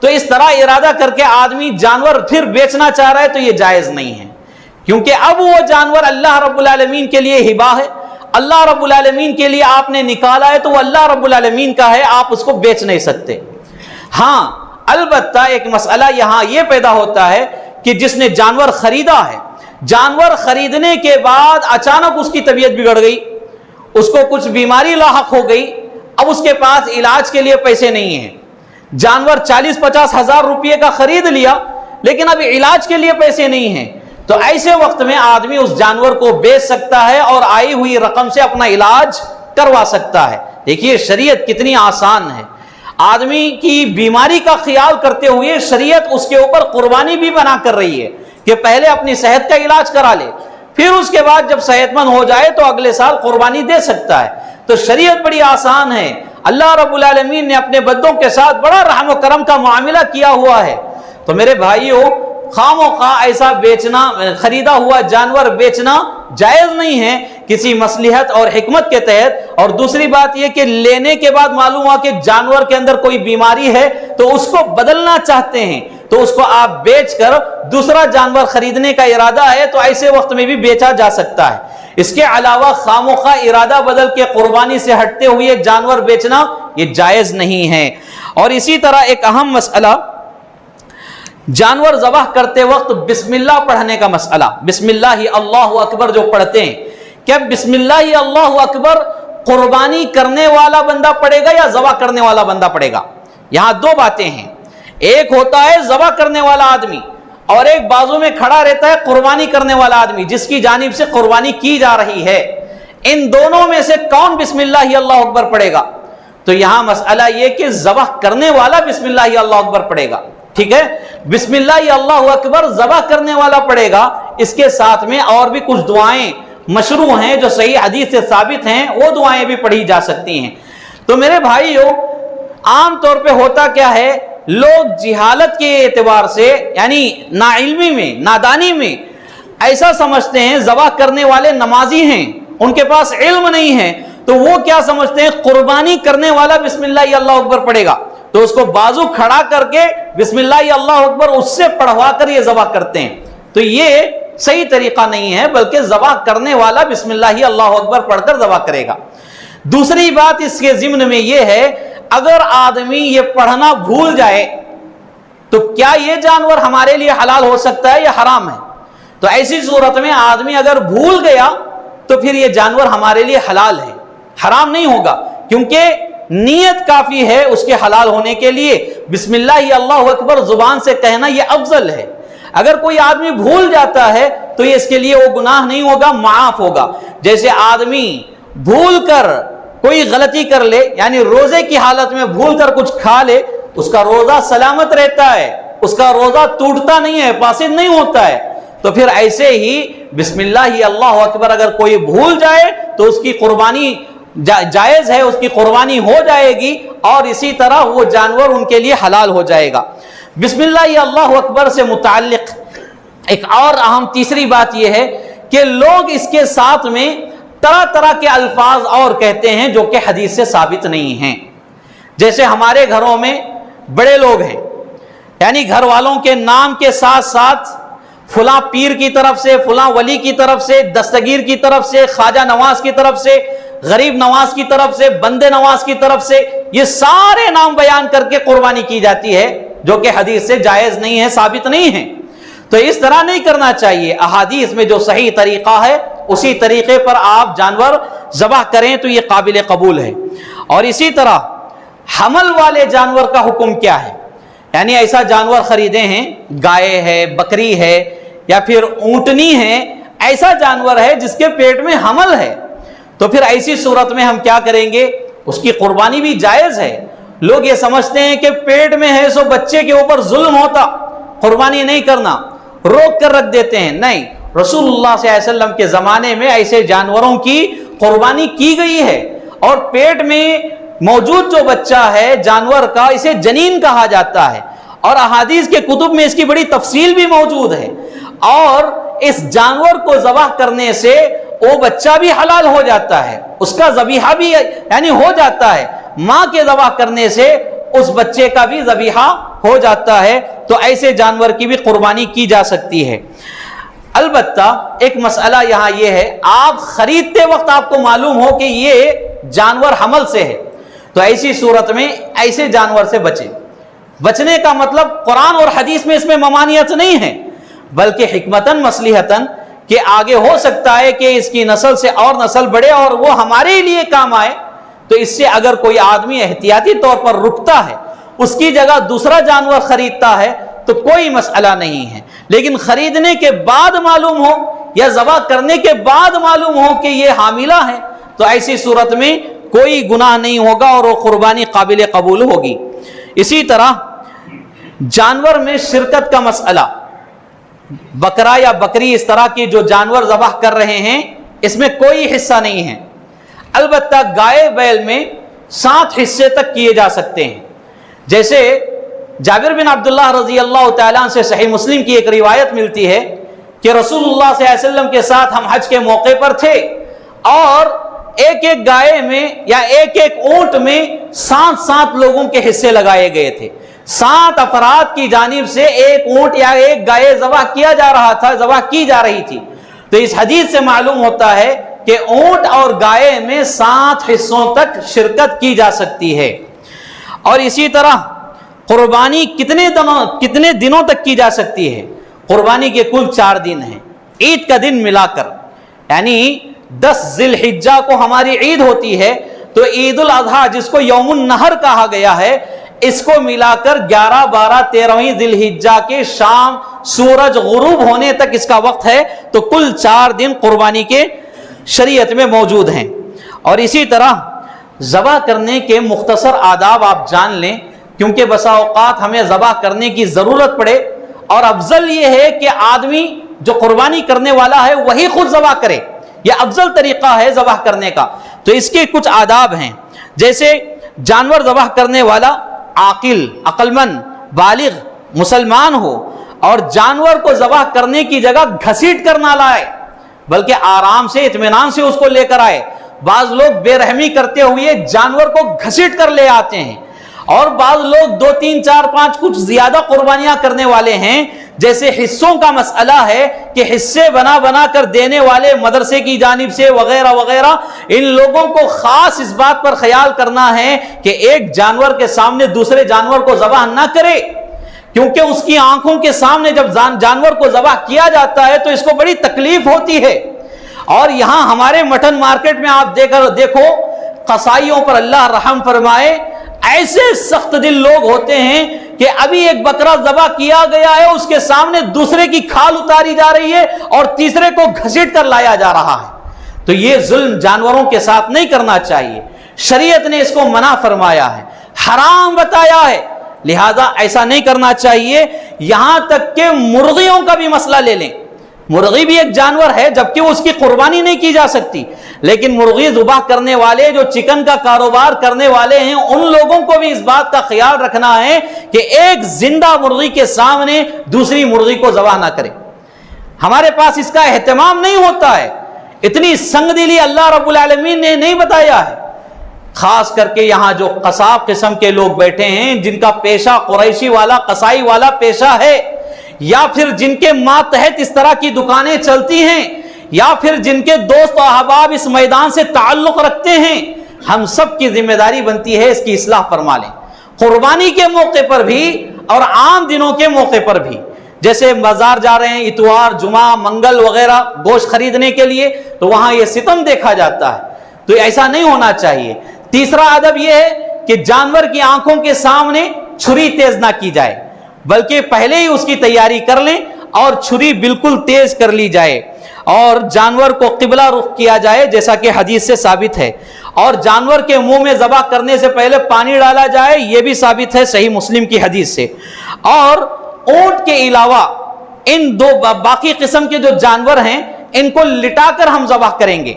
تو اس طرح ارادہ کر کے آدمی جانور پھر بیچنا چاہ رہا ہے تو یہ جائز نہیں ہے، کیونکہ اب وہ جانور اللہ رب العالمین کے لیے ہبہ ہے، اللہ رب العالمین کے لیے آپ نے نکالا ہے، تو وہ اللہ رب العالمین کا ہے، آپ اس کو بیچ نہیں سکتے۔ ہاں البتہ ایک مسئلہ یہاں یہ پیدا ہوتا ہے کہ جس نے جانور خریدا ہے، جانور خریدنے کے بعد اچانک اس کی طبیعت بگڑ گئی، اس کو کچھ بیماری لاحق ہو گئی، اب اس کے پاس علاج کے لیے پیسے نہیں ہیں، جانور 40-50 ہزار روپے کا خرید لیا لیکن اب علاج کے لیے پیسے نہیں ہیں، تو ایسے وقت میں آدمی اس جانور کو بیچ سکتا ہے اور آئی ہوئی رقم سے اپنا علاج کروا سکتا ہے۔ دیکھیے شریعت کتنی آسان ہے، آدمی کی بیماری کا خیال کرتے ہوئے شریعت اس کے اوپر قربانی بھی بنا کر رہی ہے کہ پہلے اپنی صحت کا علاج کرا لے، پھر اس کے بعد جب صحت مند ہو جائے تو اگلے سال قربانی دے سکتا ہے۔ تو شریعت بڑی آسان ہے. اللہ رب العالمین نے اپنے بندوں کے ساتھ بڑا رحم و کرم کا معاملہ کیا ہوا ہے. تو میرے بھائیوں، خام و خواہ ایسا بیچنا، خریدا ہوا جانور بیچنا جائز نہیں ہے کسی مصلحت اور حکمت کے تحت. اور دوسری بات یہ کہ لینے کے بعد معلوم ہوا کہ جانور کے اندر کوئی بیماری ہے تو اس کو بدلنا چاہتے ہیں، تو اس کو آپ بیچ کر دوسرا جانور خریدنے کا ارادہ ہے تو ایسے وقت میں بھی بیچا جا سکتا ہے. اس کے علاوہ خام و خواہ ارادہ بدل کے قربانی سے ہٹتے ہوئے جانور بیچنا یہ جائز نہیں ہے. اور اسی طرح ایک اہم مسئلہ، جانور ذبح کرتے وقت بسم اللہ پڑھنے کا مسئلہ. بسم اللہ اللہ اکبر جو پڑھتے ہیں، کیا بسم اللہ اللہ اکبر قربانی کرنے والا بندہ پڑھے گا یا ذبح کرنے والا بندہ پڑھے گا؟ یہاں دو باتیں ہیں. ایک ہوتا ہے ذبح کرنے والا آدمی، اور ایک بازو میں کھڑا رہتا ہے قربانی کرنے والا آدمی جس کی جانب سے قربانی کی جا رہی ہے. ان دونوں میں سے کون بسم اللہ اللہ اکبر پڑھے گا؟ تو یہاں مسئلہ یہ کہ ذبح کرنے والا بسم اللہ اللہ اکبر پڑھے گا. ٹھیک ہے، بسم اللہ اللہ اکبر ذبح کرنے والا پڑھے گا. اس کے ساتھ میں اور بھی کچھ دعائیں مشروع ہیں جو صحیح حدیث سے ثابت ہیں، وہ دعائیں بھی پڑھی جا سکتی ہیں. تو میرے بھائیو، عام طور پہ ہوتا کیا ہے، لوگ جہالت کے اعتبار سے، یعنی ناعلمی میں، نادانی میں ایسا سمجھتے ہیں ذبح کرنے والے نمازی ہیں، ان کے پاس علم نہیں ہے، تو وہ کیا سمجھتے ہیں قربانی کرنے والا بسم اللہ اللہ اکبر پڑھے گا، تو اس کو بازو کھڑا کر کے بسم اللہ اللہ اکبر اس سے پڑھوا کر یہ ذبح کرتے ہیں. تو یہ صحیح طریقہ نہیں ہے، بلکہ ذبح کرنے والا بسم اللہ اللہ اکبر پڑھ کر ذبح کرے گا. دوسری بات اس کے ضمن میں یہ ہے، اگر آدمی یہ پڑھنا بھول جائے تو کیا یہ جانور ہمارے لیے حلال ہو سکتا ہے یا حرام ہے؟ تو ایسی صورت میں آدمی اگر بھول گیا تو پھر یہ جانور ہمارے لیے حلال ہے، حرام نہیں ہوگا، کیونکہ نیت کافی ہے اس کے حلال ہونے کے لیے. بسم اللہ اللہ اکبر زبان سے کہنا یہ افضل ہے. اگر کوئی آدمی بھول جاتا ہے تو یہ اس کے لیے وہ گناہ نہیں ہوگا، معاف ہوگا. جیسے آدمی بھول کر کوئی غلطی کر لے، یعنی روزے کی حالت میں بھول کر کچھ کھا لے، اس کا روزہ سلامت رہتا ہے، اس کا روزہ ٹوٹتا نہیں ہے، فاسد نہیں ہوتا ہے. تو پھر ایسے ہی بسم اللہ اللہ اکبر اگر کوئی بھول جائے تو اس کی قربانی جائز ہے، اس کی قربانی ہو جائے گی، اور اسی طرح وہ جانور ان کے لیے حلال ہو جائے گا. بسم اللہ اللہ اکبر سے متعلق ایک اور اہم تیسری بات یہ ہے کہ لوگ اس کے ساتھ میں طرح طرح کے الفاظ اور کہتے ہیں جو کہ حدیث سے ثابت نہیں ہیں. جیسے ہمارے گھروں میں بڑے لوگ ہیں، یعنی گھر والوں کے نام کے ساتھ ساتھ فلاں پیر کی طرف سے، فلاں ولی کی طرف سے، دستگیر کی طرف سے، خواجہ نواز کی طرف سے، غریب نواز کی طرف سے، بندے نواز کی طرف سے، یہ سارے نام بیان کر کے قربانی کی جاتی ہے جو کہ حدیث سے جائز نہیں ہے، ثابت نہیں ہے. تو اس طرح نہیں کرنا چاہیے. احادیث میں جو صحیح طریقہ ہے اسی طریقے پر آپ جانور ذبح کریں تو یہ قابل قبول ہے. اور اسی طرح حمل والے جانور کا حکم کیا ہے؟ یعنی ایسا جانور خریدے ہیں، گائے ہے، بکری ہے یا پھر اونٹنی ہے، ایسا جانور ہے جس کے پیٹ میں حمل ہے، تو پھر ایسی صورت میں ہم کیا کریں گے؟ اس کی قربانی بھی جائز ہے. لوگ یہ سمجھتے ہیں کہ پیٹ میں ہے سو بچے کے اوپر ظلم ہوتا، قربانی نہیں کرنا، روک کر رکھ دیتے ہیں. نہیں، رسول اللہ صلی اللہ علیہ وسلم کے زمانے میں ایسے جانوروں کی قربانی کی گئی ہے. اور پیٹ میں موجود جو بچہ ہے جانور کا، اسے جنین کہا جاتا ہے، اور احادیث کے کتب میں اس کی بڑی تفصیل بھی موجود ہے. اور اس جانور کو ذبح کرنے سے وہ بچہ بھی حلال ہو جاتا ہے، اس کا ذبیحہ بھی یعنی ہو جاتا ہے، ماں کے ذبح کرنے سے اس بچے کا بھی ذبیحہ ہو جاتا ہے. تو ایسے جانور کی بھی قربانی کی جا سکتی ہے. البتہ ایک مسئلہ یہاں یہ ہے، آپ خریدتے وقت آپ کو معلوم ہو کہ یہ جانور حمل سے ہے، تو ایسی صورت میں ایسے جانور سے بچیں. بچنے کا مطلب قرآن اور حدیث میں اس میں ممانعت نہیں ہے، بلکہ حکمتاً مصلحتاً کہ آگے ہو سکتا ہے کہ اس کی نسل سے اور نسل بڑھے اور وہ ہمارے لیے کام آئے. تو اس سے اگر کوئی آدمی احتیاطی طور پر رکتا ہے، اس کی جگہ دوسرا جانور خریدتا ہے تو کوئی مسئلہ نہیں ہے. لیکن خریدنے کے بعد معلوم ہو یا ذبح کرنے کے بعد معلوم ہو کہ یہ حاملہ ہے تو ایسی صورت میں کوئی گناہ نہیں ہوگا اور وہ قربانی قابل قبول ہوگی. اسی طرح جانور میں شرکت کا مسئلہ، بکرا یا بکری اس طرح کی جو جانور ذبح کر رہے ہیں اس میں کوئی حصہ نہیں ہے. البتہ گائے بیل میں 7 حصے تک کیے جا سکتے ہیں. جیسے جابر بن عبداللہ رضی اللہ تعالیٰ عنہ سے صحیح مسلم کی ایک روایت ملتی ہے کہ رسول اللہ صلی اللہ علیہ وسلم کے ساتھ ہم حج کے موقع پر تھے اور ایک ایک گائے میں یا ایک ایک اونٹ میں 7 لوگوں کے حصے لگائے گئے تھے. 7 افراد کی جانب سے ایک اونٹ یا ایک گائے ذبح کیا جا رہا تھا، ذبح کی جا رہی تھی. تو اس حدیث سے معلوم ہوتا ہے کہ اونٹ اور گائے میں 7 حصوں تک شرکت کی جا سکتی ہے. اور اسی طرح قربانی کتنے دنوں تک کی جا سکتی ہے؟ قربانی کے کل 4 دن ہیں، عید کا دن ملا کر، یعنی 10 ذی الحجہ کو ہماری عید ہوتی ہے تو عید الاضحیٰ جس کو یوم النحر کہا گیا ہے، اس کو ملا کر 11، 12، 13ویں ذی الحجہ کے شام سورج غروب ہونے تک اس کا وقت ہے. تو کل 4 دن قربانی کے شریعت میں موجود ہیں. اور اسی طرح ذبح کرنے کے مختصر آداب آپ جان لیں، کیونکہ بسا اوقات ہمیں ذبح کرنے کی ضرورت پڑے، اور افضل یہ ہے کہ آدمی جو قربانی کرنے والا ہے وہی خود ذبح کرے. یہ افضل طریقہ ہے ذبح کرنے کا. تو اس کے کچھ آداب ہیں، جیسے جانور ذبح کرنے والا عاقل، عقل مند، بالغ، مسلمان ہو، اور جانور کو ذبح کرنے کی جگہ گھسیٹ کر نہ لائے بلکہ آرام سے اطمینان سے اس کو لے کر آئے. بعض لوگ بے رحمی کرتے ہوئے جانور کو گھسیٹ کر لے آتے ہیں، اور بعض لوگ 2، 3، 4، 5 کچھ زیادہ قربانیاں کرنے والے ہیں. جیسے حصوں کا مسئلہ ہے کہ حصے بنا کر دینے والے مدرسے کی جانب سے وغیرہ وغیرہ، ان لوگوں کو خاص اس بات پر خیال کرنا ہے کہ ایک جانور کے سامنے دوسرے جانور کو ذبح نہ کرے، کیونکہ اس کی آنکھوں کے سامنے جب جانور کو ذبح کیا جاتا ہے تو اس کو بڑی تکلیف ہوتی ہے. اور یہاں ہمارے مٹن مارکیٹ میں آپ دیکھو قصائیوں پر اللہ رحم فرمائے، ایسے سخت دل لوگ ہوتے ہیں کہ ابھی ایک بکرا ذبح کیا گیا ہے، اس کے سامنے دوسرے کی کھال اتاری جا رہی ہے اور تیسرے کو گھسیٹ کر لایا جا رہا ہے. تو یہ ظلم جانوروں کے ساتھ نہیں کرنا چاہیے. شریعت نے اس کو منع فرمایا ہے، حرام بتایا ہے، لہذا ایسا نہیں کرنا چاہیے. یہاں تک کہ مرغیوں کا بھی مسئلہ لے لیں. مرغی بھی ایک جانور ہے، جبکہ اس کی قربانی نہیں کی جا سکتی، لیکن مرغی ذبح کرنے والے جو چکن کا کاروبار کرنے والے ہیں ان لوگوں کو بھی اس بات کا خیال رکھنا ہے کہ ایک زندہ مرغی کے سامنے دوسری مرغی کو ذبح نہ کرے. ہمارے پاس اس کا اہتمام نہیں ہوتا ہے، اتنی سنگ دلی اللہ رب العالمین نے نہیں بتایا ہے. خاص کر کے یہاں جو قصاب قسم کے لوگ بیٹھے ہیں جن کا پیشہ قریشی والا قصائی والا پیشہ ہے، یا پھر جن کے ماتحت اس طرح کی دکانیں چلتی ہیں، یا پھر جن کے دوست و احباب اس میدان سے تعلق رکھتے ہیں، ہم سب کی ذمہ داری بنتی ہے اس کی اصلاح فرما لیں. قربانی کے موقع پر بھی اور عام دنوں کے موقع پر بھی، جیسے بازار جا رہے ہیں اتوار، جمعہ، منگل وغیرہ گوشت خریدنے کے لیے، تو وہاں یہ ستم دیکھا جاتا ہے. تو ایسا نہیں ہونا چاہیے. تیسرا ادب یہ ہے کہ جانور کی آنکھوں کے سامنے چھری تیز نہ کی جائے، بلکہ پہلے ہی اس کی تیاری کر لیں اور چھری بالکل تیز کر لی جائے، اور جانور کو قبلہ رخ کیا جائے جیسا کہ حدیث سے ثابت ہے. اور جانور کے منہ میں ذبح کرنے سے پہلے پانی ڈالا جائے، یہ بھی ثابت ہے صحیح مسلم کی حدیث سے. اور اونٹ کے علاوہ ان 2 باقی قسم کے جو جانور ہیں ان کو لٹا کر ہم ذبح کریں گے.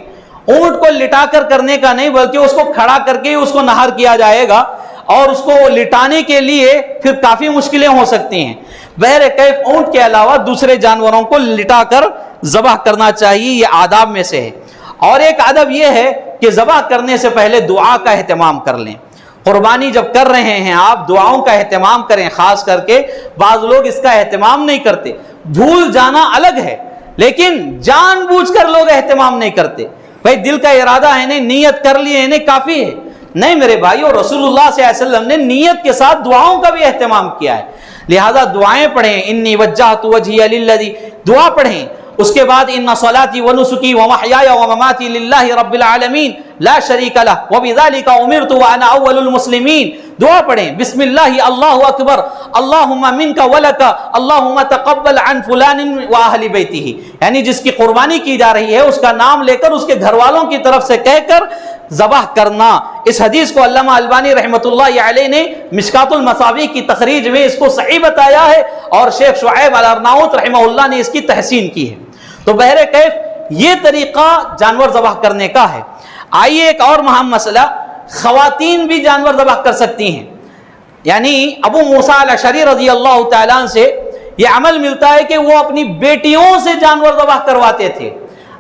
اونٹ کو لٹا کر کرنے کا نہیں، بلکہ اس کو کھڑا کر کے اس کو نہر کیا جائے گا، اور اس کو لٹانے کے لیے پھر کافی مشکلیں ہو سکتی ہیں. بہرکیف اونٹ کے علاوہ دوسرے جانوروں کو لٹا کر ذبح کرنا چاہیے، یہ آداب میں سے ہے. اور ایک ادب یہ ہے کہ ذبح کرنے سے پہلے دعا کا اہتمام کر لیں. قربانی جب کر رہے ہیں آپ دعاؤں کا اہتمام کریں. خاص کر کے بعض لوگ اس کا اہتمام نہیں کرتے، بھول جانا الگ ہے، لیکن جان بوجھ کر لوگ اہتمام نہیں کرتے. بھائی دل کا ارادہ ہے نہیں، نیت کر لی ہے نہیں، کافی ہے. نہیں میرے بھائیو، رسول اللہ صلی اللہ علیہ وسلم نے نیت کے ساتھ دعاؤں کا بھی اہتمام کیا ہے. لہذا دعائیں پڑھیں، انی وجہت وجہی للذی، دعا پڑھیں. اس کے بعد ان صلاتی ونسکی ومحیای ومماتی للہ رب العالمین لا شریک لہ وبذالک امرت وانا اول المسلمین. دعا پڑھیں، بسم اللہ اللہ اکبر اللہم منک ولک اللہم تقبل عن فلان واہل بیتہ، یعنی جس کی قربانی کی جا رہی ہے اس کا نام لے کر اس کے گھر والوں کی طرف سے کہہ کر ذبح کرنا. اس حدیث کو علامہ البانی رحمۃ اللہ علیہ نے مشکات المصابیح کی تخریج میں اس کو صحیح بتایا ہے، اور شیخ شعیب الارناؤط رحمہ اللہ نے اس کی تحسین کی ہے. تو بہرکیف یہ طریقہ جانور ذبح کرنے کا ہے. آئیے ایک اور اہم مسئلہ، خواتین بھی جانور ذبح کر سکتی ہیں۔ یعنی ابو موسیٰ الاشعری رضی اللہ تعالیٰ عنہ سے یہ عمل ملتا ہے کہ وہ اپنی بیٹیوں سے جانور ذبح کرواتے تھے،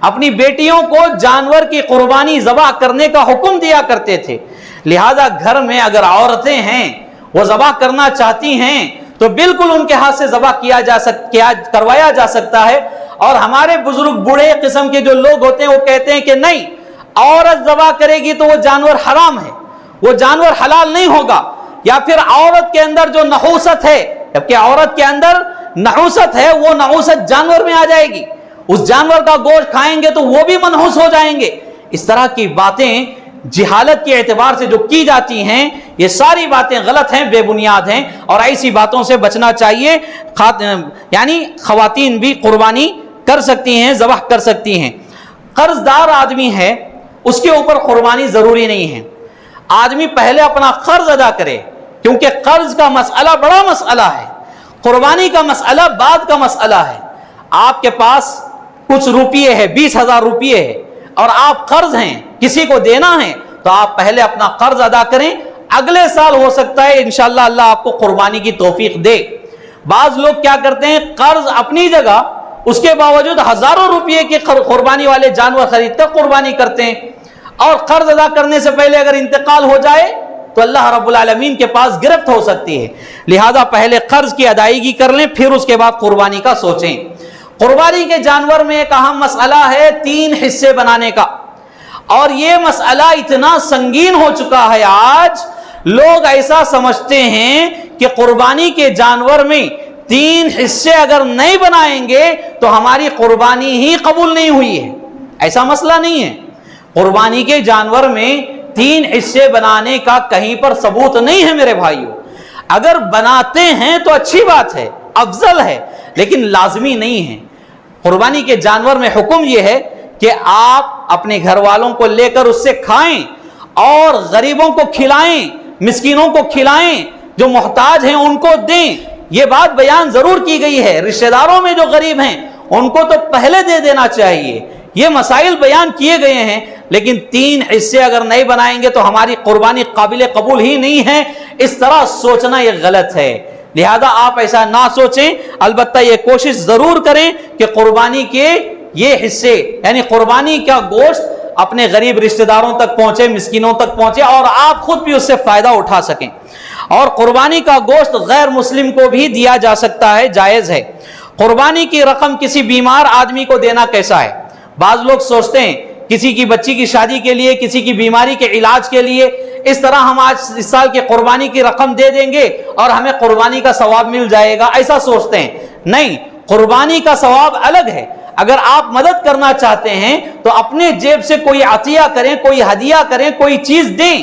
اپنی بیٹیوں کو جانور کی قربانی ذبح کرنے کا حکم دیا کرتے تھے۔ لہذا گھر میں اگر عورتیں ہیں وہ ذبح کرنا چاہتی ہیں تو بالکل ان کے ہاتھ سے ذبح کروایا جا سکتا ہے۔ اور ہمارے بزرگ بوڑھے قسم کے جو لوگ ہوتے ہیں وہ کہتے ہیں کہ نہیں، عورت ذبح کرے گی تو وہ جانور حرام ہے، وہ جانور حلال نہیں ہوگا، یا پھر عورت کے اندر جو نحوست ہے، جبکہ عورت کے اندر نحوست ہے، وہ نحوست جانور میں آ جائے گی، اس جانور کا گوشت کھائیں گے تو وہ بھی منحوس ہو جائیں گے۔ اس طرح کی باتیں جہالت کے اعتبار سے جو کی جاتی ہیں، یہ ساری باتیں غلط ہیں، بے بنیاد ہیں، اور ایسی باتوں سے بچنا چاہیے۔ یعنی خواتین بھی قربانی کر سکتی ہیں، ذبح کر سکتی ہیں۔ قرض دار آدمی ہے، اس کے اوپر قربانی ضروری نہیں ہے۔ آدمی پہلے اپنا قرض ادا کرے، کیونکہ قرض کا مسئلہ بڑا مسئلہ ہے، قربانی کا مسئلہ بعد کا مسئلہ ہے۔ آپ کے پاس کچھ روپیے ہے، 20,000 روپیے ہے، اور آپ قرض ہیں، کسی کو دینا ہے، تو آپ پہلے اپنا قرض ادا کریں، اگلے سال ہو سکتا ہے انشاءاللہ اللہ آپ کو قربانی کی توفیق دے۔ بعض لوگ کیا کرتے ہیں، قرض اپنی جگہ، اس کے باوجود ہزاروں روپیے کی قربانی والے جانور خرید کر قربانی کرتے ہیں، اور قرض ادا کرنے سے پہلے اگر انتقال ہو جائے تو اللہ رب العالمین کے پاس گرفت ہو سکتی ہے۔ لہذا پہلے قرض کی ادائیگی کر لیں، پھر اس کے بعد قربانی کا سوچیں۔ قربانی کے جانور میں ایک اہم مسئلہ ہے 3 حصے بنانے کا، اور یہ مسئلہ اتنا سنگین ہو چکا ہے آج، لوگ ایسا سمجھتے ہیں کہ قربانی کے جانور میں 3 حصے اگر نہیں بنائیں گے تو ہماری قربانی ہی قبول نہیں ہوئی ہے۔ ایسا مسئلہ نہیں ہے، قربانی کے جانور میں 3 حصے بنانے کا کہیں پر ثبوت نہیں ہے میرے بھائیوں۔ اگر بناتے ہیں تو اچھی بات ہے، افضل ہے، لیکن لازمی نہیں ہے۔ قربانی کے جانور میں حکم یہ ہے کہ آپ اپنے گھر والوں کو لے کر اس سے کھائیں، اور غریبوں کو کھلائیں، مسکینوں کو کھلائیں، جو محتاج ہیں ان کو دیں۔ یہ بات بیان ضرور کی گئی ہے، رشتہ داروں میں جو غریب ہیں ان کو تو پہلے دے دینا چاہیے، یہ مسائل بیان کیے گئے ہیں، لیکن 3 حصے اگر نہیں بنائیں گے تو ہماری قربانی قابل قبول ہی نہیں ہے۔ اس طرح سوچنا یہ غلط ہے، لہذا آپ ایسا نہ سوچیں، البتہ یہ کوشش ضرور کریں کہ قربانی کے یہ حصے، یعنی قربانی کا گوشت اپنے غریب رشتہ داروں تک پہنچے، مسکینوں تک پہنچے، اور آپ خود بھی اس سے فائدہ اٹھا سکیں۔ اور قربانی کا گوشت غیر مسلم کو بھی دیا جا سکتا ہے، جائز ہے۔ قربانی کی رقم کسی بیمار آدمی کو دینا کیسا ہے؟ بعض لوگ سوچتے ہیں کسی کی بچی کی شادی کے لیے، کسی کی بیماری کے علاج کے لیے، اس طرح ہم آج اس سال کی قربانی کی رقم دے دیں گے اور ہمیں قربانی کا ثواب مل جائے گا، ایسا سوچتے ہیں۔ نہیں، قربانی کا ثواب الگ ہے۔ اگر آپ مدد کرنا چاہتے ہیں تو اپنے جیب سے کوئی عطیہ کریں، کوئی ہدیہ کریں، کوئی چیز دیں،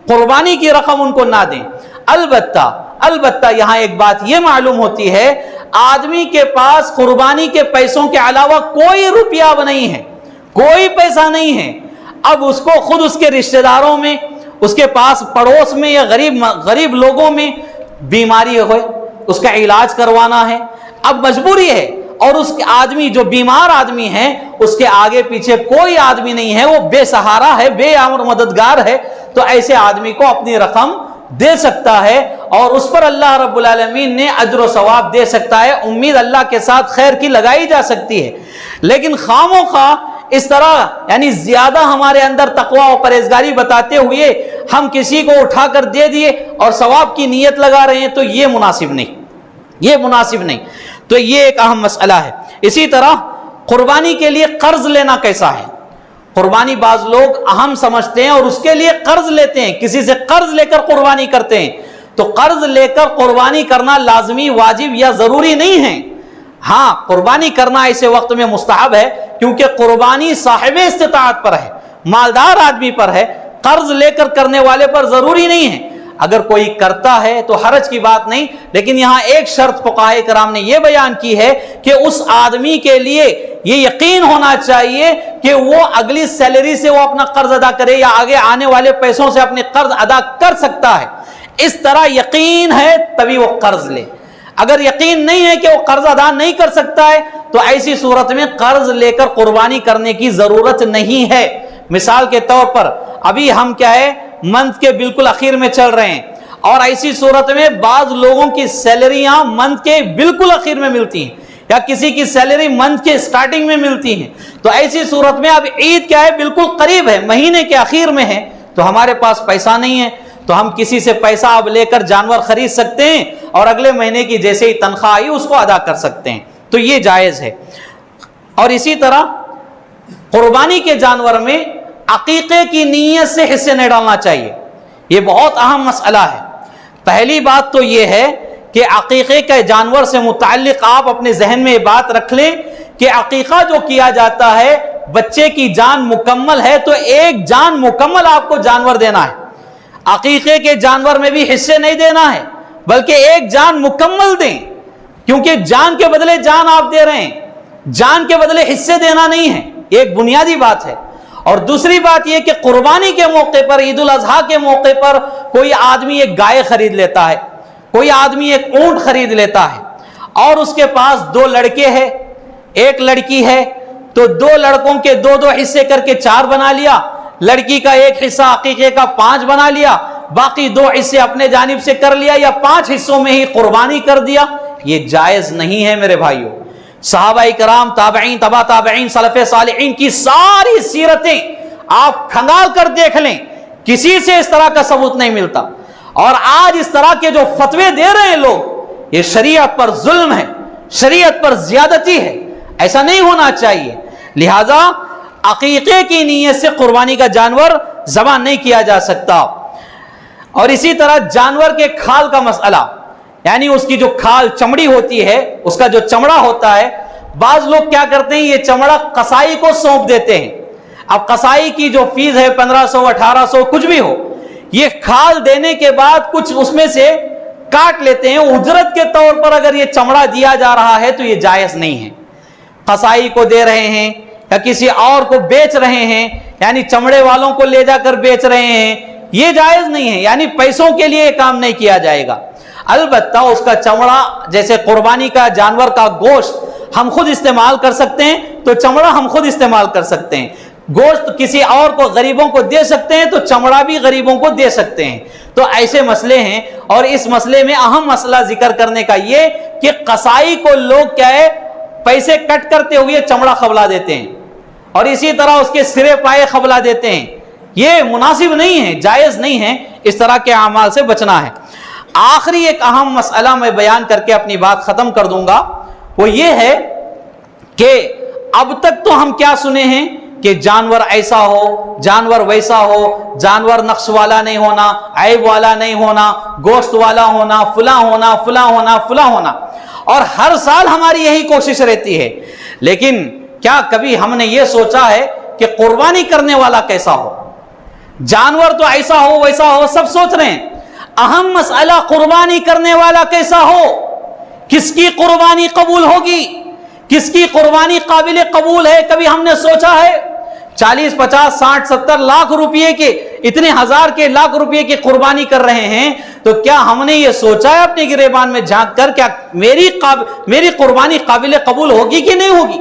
قربانی کی رقم ان کو نہ دیں۔ البتہ یہاں ایک بات یہ معلوم ہوتی ہے، آدمی کے پاس قربانی کے پیسوں کے علاوہ کوئی روپیہ اب نہیں ہے، کوئی پیسہ نہیں ہے، اب اس کو خود اس کے رشتہ داروں میں، اس کے پاس پڑوس میں یا غریب لوگوں میں بیماری ہوئے، اس کا علاج کروانا ہے، اب مجبوری ہے، اور اس کے آدمی جو بیمار آدمی ہے اس کے آگے پیچھے کوئی آدمی نہیں ہے، وہ بے سہارا ہے، بے امر مددگار ہے، تو ایسے آدمی کو اپنی رقم دے سکتا ہے، اور اس پر اللہ رب العالمین نے اجر و ثواب دے سکتا ہے، امید اللہ کے ساتھ خیر کی لگائی جا سکتی ہے۔ لیکن خواہ مخواہ اس طرح یعنی زیادہ ہمارے اندر تقوی و پرہیزگاری بتاتے ہوئے ہم کسی کو اٹھا کر دے دیے اور ثواب کی نیت لگا رہے ہیں، تو یہ مناسب نہیں، یہ مناسب نہیں۔ تو یہ ایک اہم مسئلہ ہے۔ اسی طرح قربانی کے لیے قرض لینا کیسا ہے؟ قربانی بعض لوگ اہم سمجھتے ہیں اور اس کے لیے قرض لیتے ہیں، کسی سے قرض لے کر قربانی کرتے ہیں، تو قرض لے کر قربانی کرنا لازمی، واجب یا ضروری نہیں ہے۔ ہاں، قربانی کرنا ایسے وقت میں مستحب ہے، کیونکہ قربانی صاحب استطاعت پر ہے، مالدار آدمی پر ہے، قرض لے کر کرنے والے پر ضروری نہیں ہے۔ اگر کوئی کرتا ہے تو حرج کی بات نہیں، لیکن یہاں ایک شرط فقہائے کرام نے یہ بیان کی ہے کہ اس آدمی کے لیے یہ یقین ہونا چاہیے کہ وہ اگلی سیلری سے وہ اپنا قرض ادا کرے یا آگے آنے والے پیسوں سے اپنے قرض ادا کر سکتا ہے۔ اس طرح یقین ہے تبھی وہ قرض لے۔ اگر یقین نہیں ہے کہ وہ قرض ادا نہیں کر سکتا ہے تو ایسی صورت میں قرض لے کر قربانی کرنے کی ضرورت نہیں ہے۔ مثال کے طور پر ابھی ہم کیا ہے منتھ کے بالکل اخیر میں چل رہے ہیں، اور ایسی صورت میں بعض لوگوں کی سیلریاں منتھ کے بالکل اخیر میں ملتی ہیں، یا کسی کی سیلری منتھ کے سٹارٹنگ میں ملتی ہیں، تو ایسی صورت میں اب عید کیا ہے بالکل قریب ہے، مہینے کے اخیر میں ہے، تو ہمارے پاس پیسہ نہیں ہے، تو ہم کسی سے پیسہ اب لے کر جانور خرید سکتے ہیں اور اگلے مہینے کی جیسے ہی تنخواہ آئی اس کو ادا کر سکتے ہیں، تو یہ جائز ہے۔ اور اسی طرح قربانی کے جانور میں عقیقے کی نیت سے حصے نہیں ڈالنا چاہیے، یہ بہت اہم مسئلہ ہے۔ پہلی بات تو یہ ہے کہ عقیقے کے جانور سے متعلق آپ اپنے ذہن میں یہ بات رکھ لیں کہ عقیقہ جو کیا جاتا ہے بچے کی جان مکمل ہے تو ایک جان مکمل آپ کو جانور دینا ہے، عقیقے کے جانور میں بھی حصے نہیں دینا ہے بلکہ ایک جان مکمل دیں، کیونکہ جان کے بدلے جان آپ دے رہے ہیں، جان کے بدلے حصے دینا نہیں ہے، ایک بنیادی بات ہے۔ اور دوسری بات یہ کہ قربانی کے موقع پر، عید الاضحیٰ کے موقع پر کوئی آدمی ایک گائے خرید لیتا ہے، کوئی آدمی ایک اونٹ خرید لیتا ہے، اور اس کے پاس 2 لڑکے ہیں، ایک لڑکی ہے، تو 2 لڑکوں کے 2 حصے کر کے 4 بنا لیا، لڑکی کا ایک حصہ عقیقے کا 5 بنا لیا، باقی 2 حصے اپنے جانب سے کر لیا، یا 5 حصوں میں ہی قربانی کر دیا، یہ جائز نہیں ہے میرے بھائیوں۔ صحابہ کرام، تابعین، تبع تابعین، سلف صالحین کی ساری سیرتیں آپ کھنگال کر دیکھ لیں، کسی سے اس طرح کا ثبوت نہیں ملتا، اور آج اس طرح کے جو فتوے دے رہے ہیں لوگ، یہ شریعت پر ظلم ہے، شریعت پر زیادتی ہے، ایسا نہیں ہونا چاہیے۔ لہذا عقیقے کی نیت سے قربانی کا جانور ذبح نہیں کیا جا سکتا۔ اور اسی طرح جانور کے کھال کا مسئلہ، یعنی اس کی جو کھال چمڑی ہوتی ہے، اس کا جو چمڑا ہوتا ہے، بعض لوگ کیا کرتے ہیں، یہ چمڑا قصائی کو سونپ دیتے ہیں۔ اب قصائی کی جو فیس ہے 1500 1800 کچھ بھی ہو، یہ کھال دینے کے بعد کچھ اس میں سے کاٹ لیتے ہیں، اجرت کے طور پر اگر یہ چمڑا دیا جا رہا ہے تو یہ جائز نہیں ہے، قصائی کو دے رہے ہیں یا کسی اور کو بیچ رہے ہیں، یعنی چمڑے والوں کو لے جا کر بیچ رہے ہیں، یہ جائز نہیں ہے، یعنی پیسوں کے لیے کام نہیں کیا جائے گا۔ البتہ اس کا چمڑا، جیسے قربانی کا جانور کا گوشت ہم خود استعمال کر سکتے ہیں تو چمڑا ہم خود استعمال کر سکتے ہیں، گوشت کسی اور کو، غریبوں کو دے سکتے ہیں تو چمڑا بھی غریبوں کو دے سکتے ہیں، تو ایسے مسئلے ہیں۔ اور اس مسئلے میں اہم مسئلہ ذکر کرنے کا یہ کہ قصائی کو لوگ کیا ہے پیسے کٹ کرتے ہوئے چمڑا خبلا دیتے ہیں، اور اسی طرح اس کے سرے پائے خبلا دیتے ہیں، یہ مناسب نہیں ہے، جائز نہیں ہے، اس طرح کے اعمال سے بچنا ہے۔ آخری ایک اہم مسئلہ میں بیان کر کے اپنی بات ختم کر دوں گا، وہ یہ ہے کہ اب تک تو ہم کیا سنے ہیں کہ جانور ایسا ہو، جانور ویسا ہو، جانور نقص والا نہیں ہونا، عیب والا نہیں ہونا، گوشت والا ہونا، فلاں ہونا، فلاں ہونا، فلاں ہونا، اور ہر سال ہماری یہی کوشش رہتی ہے، لیکن کیا کبھی ہم نے یہ سوچا ہے کہ قربانی کرنے والا کیسا ہو؟ جانور تو ایسا ہو ویسا ہو سب سوچ رہے ہیں، اہم مسئلہ قربانی کرنے والا کیسا ہو، کس کی قربانی قبول ہوگی، کس کی قربانی قابل قبول ہے؟ کبھی ہم نے سوچا ہے 40 50 60 70 لاکھ روپے کے، اتنے ہزار کے لاکھ روپے کی قربانی کر رہے ہیں، تو کیا ہم نے یہ سوچا ہے اپنے گریبان میں جھانک کر کیا میری قربانی قابل قبول ہوگی کہ نہیں ہوگی؟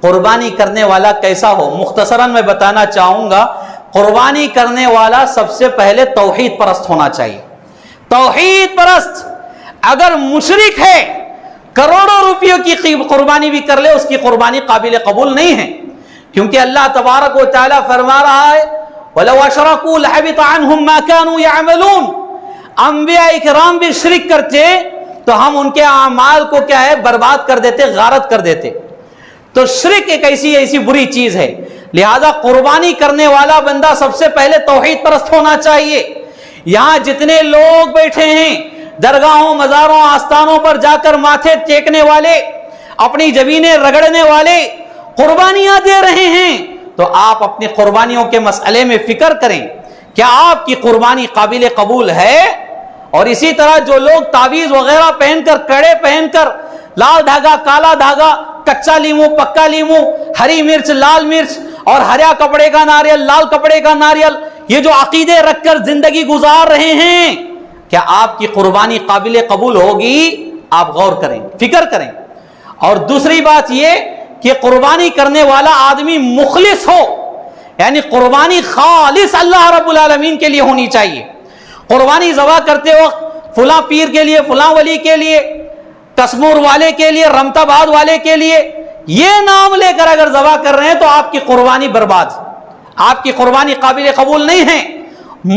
قربانی کرنے والا کیسا ہو؟ مختصراً میں بتانا چاہوں گا، قربانی کرنے والا سب سے پہلے توحید پرست ہونا چاہیے، توحید پرست۔ اگر مشرک ہے، کروڑوں روپیوں کی قربانی بھی کر لے، اس کی قربانی قابل قبول نہیں ہے، کیونکہ اللہ تبارک و تعالی فرما رہا ہے وَلَوْ أَشْرَكُوا لَحَبِطَ عَنْهُمْ مَا كَانُوا يَعْمَلُونَ۔ انبیاء اکرام بھی شرک کرتے تو ہم ان کے اعمال کو کیا ہے برباد کر دیتے، غارت کر دیتے۔ تو شرک ایک ایسی بری چیز ہے، لہذا قربانی کرنے والا بندہ سب سے پہلے توحید پرست ہونا چاہیے۔ یہاں جتنے لوگ بیٹھے ہیں، درگاہوں، مزاروں، آستانوں پر جا کر ماتھے ٹیکنے والے، اپنی زمینیں رگڑنے والے، قربانیاں دے رہے ہیں، تو آپ اپنی قربانیوں کے مسئلے میں فکر کریں، کیا آپ کی قربانی قابل قبول ہے؟ اور اسی طرح جو لوگ تعویذ وغیرہ پہن کر، کڑے پہن کر، لال دھاگا، کالا دھاگا، کچا لیمو، پکا لیمو، ہری مرچ، لال مرچ، اور ہرا کپڑے کا ناریل، لال کپڑے کا ناریل، یہ جو عقیدے رکھ کر زندگی گزار رہے ہیں، کیا آپ کی قربانی قابل قبول ہوگی؟ آپ غور کریں، فکر کریں۔ اور دوسری بات یہ کہ قربانی کرنے والا آدمی مخلص ہو، یعنی قربانی خالص اللہ رب العالمین کے لیے ہونی چاہیے. قربانی ذبح کرتے وقت فلاں پیر کے لیے، فلاں ولی کے لیے، کسمور والے کے لیے، رمت آباد والے کے لیے، یہ نام لے کر اگر ذبح کر رہے ہیں تو آپ کی قربانی برباد، آپ کی قربانی قابل قبول نہیں ہے.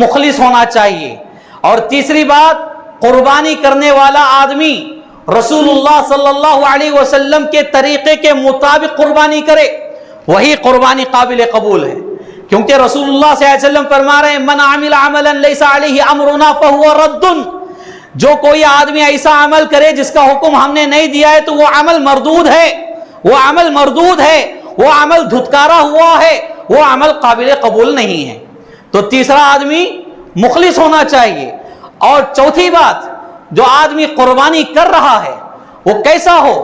مخلص ہونا چاہیے. اور تیسری بات، قربانی کرنے والا آدمی رسول اللہ صلی اللہ علیہ وسلم کے طریقے کے مطابق قربانی کرے، وہی قربانی قابل قبول ہے. کیونکہ رسول اللہ صلی اللہ علیہ وسلم فرما رہے ہیں من عمل عملا لیس علیہ امرنا فہو رد، جو کوئی آدمی ایسا عمل کرے جس کا حکم ہم نے نہیں دیا ہے تو وہ عمل مردود ہے، وہ عمل مردود ہے، وہ عمل دھتکارا ہوا ہے، وہ عمل قابل قبول نہیں ہے. تو تیسرا آدمی مخلص ہونا چاہیے. اور چوتھی بات، جو آدمی قربانی کر رہا ہے وہ کیسا ہو؟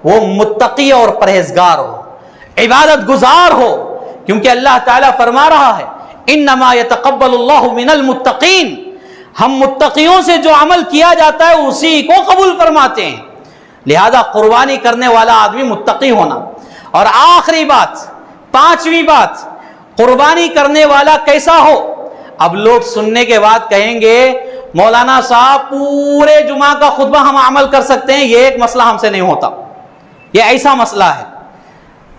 وہ متقی اور پرہیزگار ہو، عبادت گزار ہو. کیونکہ اللہ تعالیٰ فرما رہا ہے انما یتقبل اللہ من المتقین، ہم متقیوں سے جو عمل کیا جاتا ہے اسی کو قبول فرماتے ہیں. لہذا قربانی کرنے والا آدمی متقی ہونا. اور آخری بات، پانچویں بات، قربانی کرنے والا کیسا ہو؟ اب لوگ سننے کے بعد کہیں گے مولانا صاحب پورے جمعہ کا خطبہ ہم عمل کر سکتے ہیں، یہ ایک مسئلہ ہم سے نہیں ہوتا، یہ ایسا مسئلہ ہے.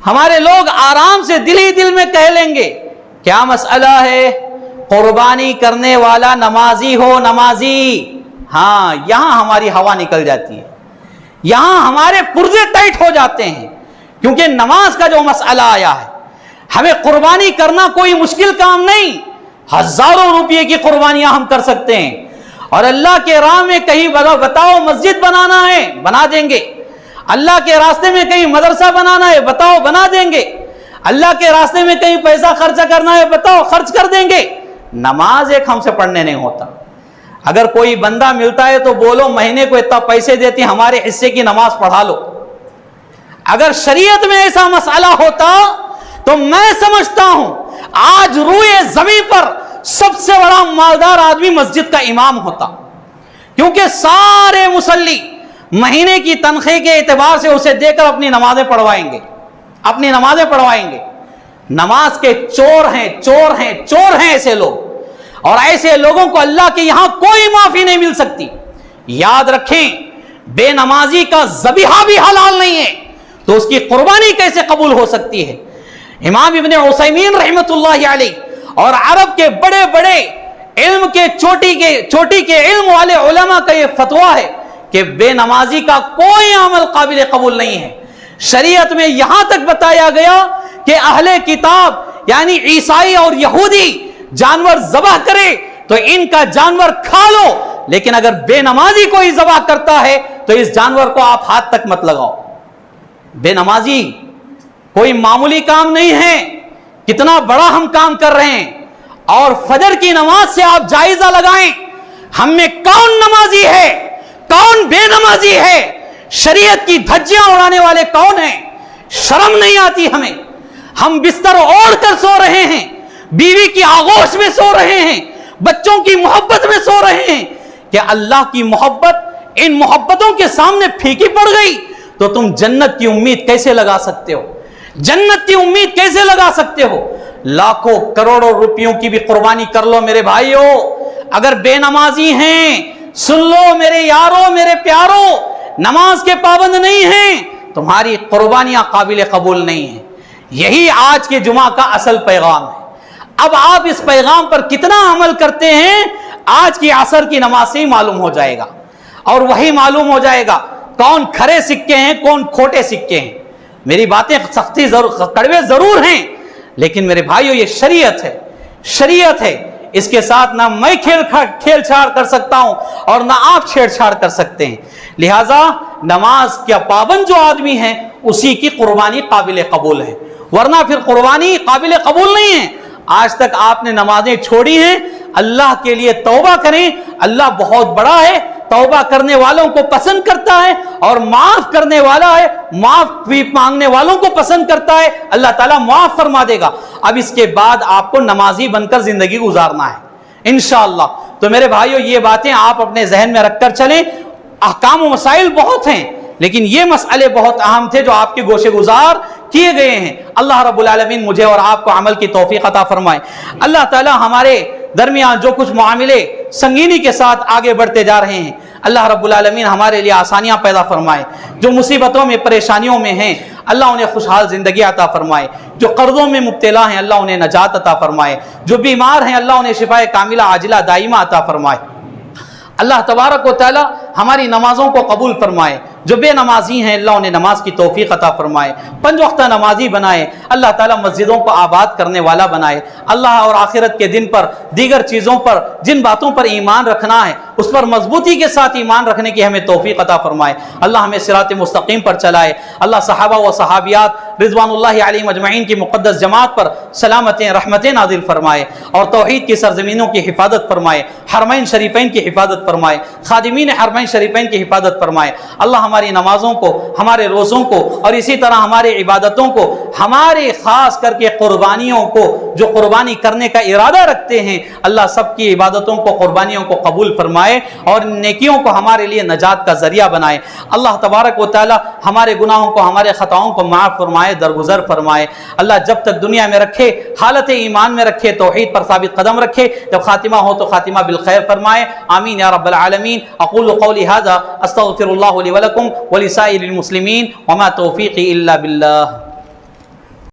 ہمارے لوگ آرام سے دل ہی دل میں کہہ لیں گے کیا مسئلہ ہے؟ قربانی کرنے والا نمازی ہو، نمازی. ہاں، یہاں ہماری ہوا نکل جاتی ہے، یہاں ہمارے پرزے ٹائٹ ہو جاتے ہیں. کیونکہ نماز کا جو مسئلہ آیا ہے، ہمیں قربانی کرنا کوئی مشکل کام نہیں، ہزاروں روپے کی قربانیاں ہم کر سکتے ہیں. اور اللہ کے راہ میں کہیں بتاؤ مسجد بنانا ہے، بنا دیں گے. اللہ کے راستے میں کہیں مدرسہ بنانا ہے، بتاؤ بنا دیں گے. اللہ کے راستے میں کہیں پیسہ خرچ کرنا ہے، بتاؤ خرچ کر دیں گے. نماز ایک ہم سے پڑھنے نہیں ہوتا. اگر کوئی بندہ ملتا ہے تو بولو مہینے کو اتنا پیسے دیتی ہمارے حصے کی نماز پڑھا لو. اگر شریعت میں ایسا مسئلہ ہوتا تو میں سمجھتا ہوں آج روئے زمین پر سب سے بڑا مالدار آدمی مسجد کا امام ہوتا. کیونکہ سارے مصلی مہینے کی تنخواہ کے اعتبار سے اسے دے کر اپنی نمازیں پڑھوائیں گے، اپنی نمازیں پڑھوائیں گے. نماز کے چور ہیں، چور ہیں، چور ہیں ایسے لوگ. اور ایسے لوگوں کو اللہ کے یہاں کوئی معافی نہیں مل سکتی. یاد رکھیں، بے نمازی کا ذبیحہ بھی حلال نہیں ہے تو اس کی قربانی کیسے قبول ہو سکتی ہے؟ امام ابن عثیمین رحمۃ اللہ علیہ اور عرب کے بڑے بڑے علم کے چوٹی کے علم والے علماء کا یہ فتویٰ ہے کہ بے نمازی کا کوئی عمل قابل قبول نہیں ہے. شریعت میں یہاں تک بتایا گیا کہ اہل کتاب یعنی عیسائی اور یہودی جانور ذبح کرے تو ان کا جانور کھا لو، لیکن اگر بے نمازی کوئی ذبح کرتا ہے تو اس جانور کو آپ ہاتھ تک مت لگاؤ. بے نمازی کوئی معمولی کام نہیں ہے، کتنا بڑا ہم کام کر رہے ہیں. اور فجر کی نماز سے آپ جائزہ لگائیں ہم میں کون نمازی ہے، کون بے نمازی ہے، شریعت کی دھجیاں اڑانے والے کون ہیں؟ شرم نہیں آتی ہمیں؟ ہم بستر اوڑھ کر سو رہے ہیں، بیوی کی آغوش میں سو رہے ہیں، بچوں کی محبت میں سو رہے ہیں. کہ اللہ کی محبت ان محبتوں کے سامنے پھیکی پڑ گئی تو تم جنت کی امید کیسے لگا سکتے ہو؟ جنت کی امید کیسے لگا سکتے ہو؟ لاکھوں کروڑوں روپیوں کی بھی قربانی کر لو میرے بھائیو، اگر بے نمازی ہیں سن لو میرے یاروں، میرے پیاروں، نماز کے پابند نہیں ہیں، تمہاری قربانیاں قابل قبول نہیں ہیں. یہی آج کے جمعہ کا اصل پیغام ہے. اب آپ اس پیغام پر کتنا عمل کرتے ہیں آج کی عصر کی نماز سے ہی معلوم ہو جائے گا. اور وہی معلوم ہو جائے گا کون کھرے سکے ہیں کون کھوٹے سکے ہیں. میری باتیں سختی کڑوے ضرور ہیں، لیکن میرے بھائیو یہ شریعت ہے، شریعت ہے. اس کے ساتھ نہ میں کھیل چھاڑ کر سکتا ہوں اور نہ آپ چھیڑ چھاڑ کر سکتے ہیں. لہذا نماز کا پابند جو آدمی ہے اسی کی قربانی قابل قبول ہے، ورنہ پھر قربانی قابل قبول نہیں ہے. آج تک آپ نے نمازیں چھوڑی ہیں، اللہ کے لیے توبہ کریں. اللہ بہت بڑا ہے، توبہ کرنے والوں کو پسند کرتا ہے اور معاف کرنے والا ہے، معاف مانگنے والوں کو پسند کرتا ہے. اللہ تعالیٰ معاف فرما دے گا. اب اس کے بعد آپ کو نمازی بن کر زندگی گزارنا ہے انشاءاللہ. تو میرے بھائیو یہ باتیں آپ اپنے ذہن میں رکھ کر چلیں. احکام و مسائل بہت ہیں لیکن یہ مسئلے بہت اہم تھے جو آپ کے گوشے گزار کیے گئے ہیں، اللہ رب العالمین مجھے اور آپ کو عمل کی توفیق عطا فرمائے۔ اللہ تعالی ہمارے درمیان جو کچھ معاملے سنگینی کے ساتھ آگے بڑھتے جا رہے ہیں، اللہ رب العالمین ہمارے لیے آسانیاں پیدا فرمائے۔ جو مصیبتوں میں پریشانیوں میں ہیں اللہ انہیں خوشحال زندگی عطا فرمائے۔ جو قرضوں میں مبتلا ہیں اللہ انہیں نجات عطا فرمائے۔ جو بیمار ہیں اللہ انہیں شفاء کاملہ عاجلہ دائمہ عطا فرمائے۔ اللہ تبارک و تعالی ہماری نمازوں کو قبول فرمائے۔ جو بے نمازی ہیں اللہ انہیں نماز کی توفیق عطا فرمائے، 5 وقتہ نمازی بنائے۔ اللہ تعالیٰ مسجدوں کو آباد کرنے والا بنائے۔ اللہ اور آخرت کے دن پر، دیگر چیزوں پر، جن باتوں پر ایمان رکھنا ہے اس پر مضبوطی کے ساتھ ایمان رکھنے کی ہمیں توفیق عطا فرمائے۔ اللہ ہمیں صراط مستقیم پر چلائے۔ اللہ صحابہ و صحابیات رضوان اللہ علیہم اجمعین کی مقدس جماعت پر سلامتیں رحمتیں نازل فرمائے اور توحید کی سرزمینوں کی حفاظت فرمائے، حرمین شریفین کی حفاظت فرمائے، خادمین حرمین شریفین کی حفاظت فرمائے۔ اللہ ہماری نمازوں کو، ہمارے روزوں کو اور اسی طرح ہماری عبادتوں کو، ہمارے خاص کر کے قربانیوں کو جو قربانی کرنے کا ارادہ رکھتے ہیں، اللہ سب کی عبادتوں کو، قربانیوں کو قبول فرمائے اور نیکیوں کو ہمارے لیے نجات کا ذریعہ بنائے۔ اللہ تبارک و تعالی ہمارے گناہوں کو، ہمارے خطاؤں کو معاف فرمائے، درگزر فرمائے۔ اللہ جب تک دنیا میں رکھے حالت ایمان میں رکھے، توحید پر ثابت قدم رکھے، جب خاتمہ ہو تو خاتمہ بالخیر فرمائے۔ آمین یا رب العالمین۔ اقول قولی ھذا استغفر اللہ لی ولکم ولسائر المسلمین وما توفیقی الا باللہ۔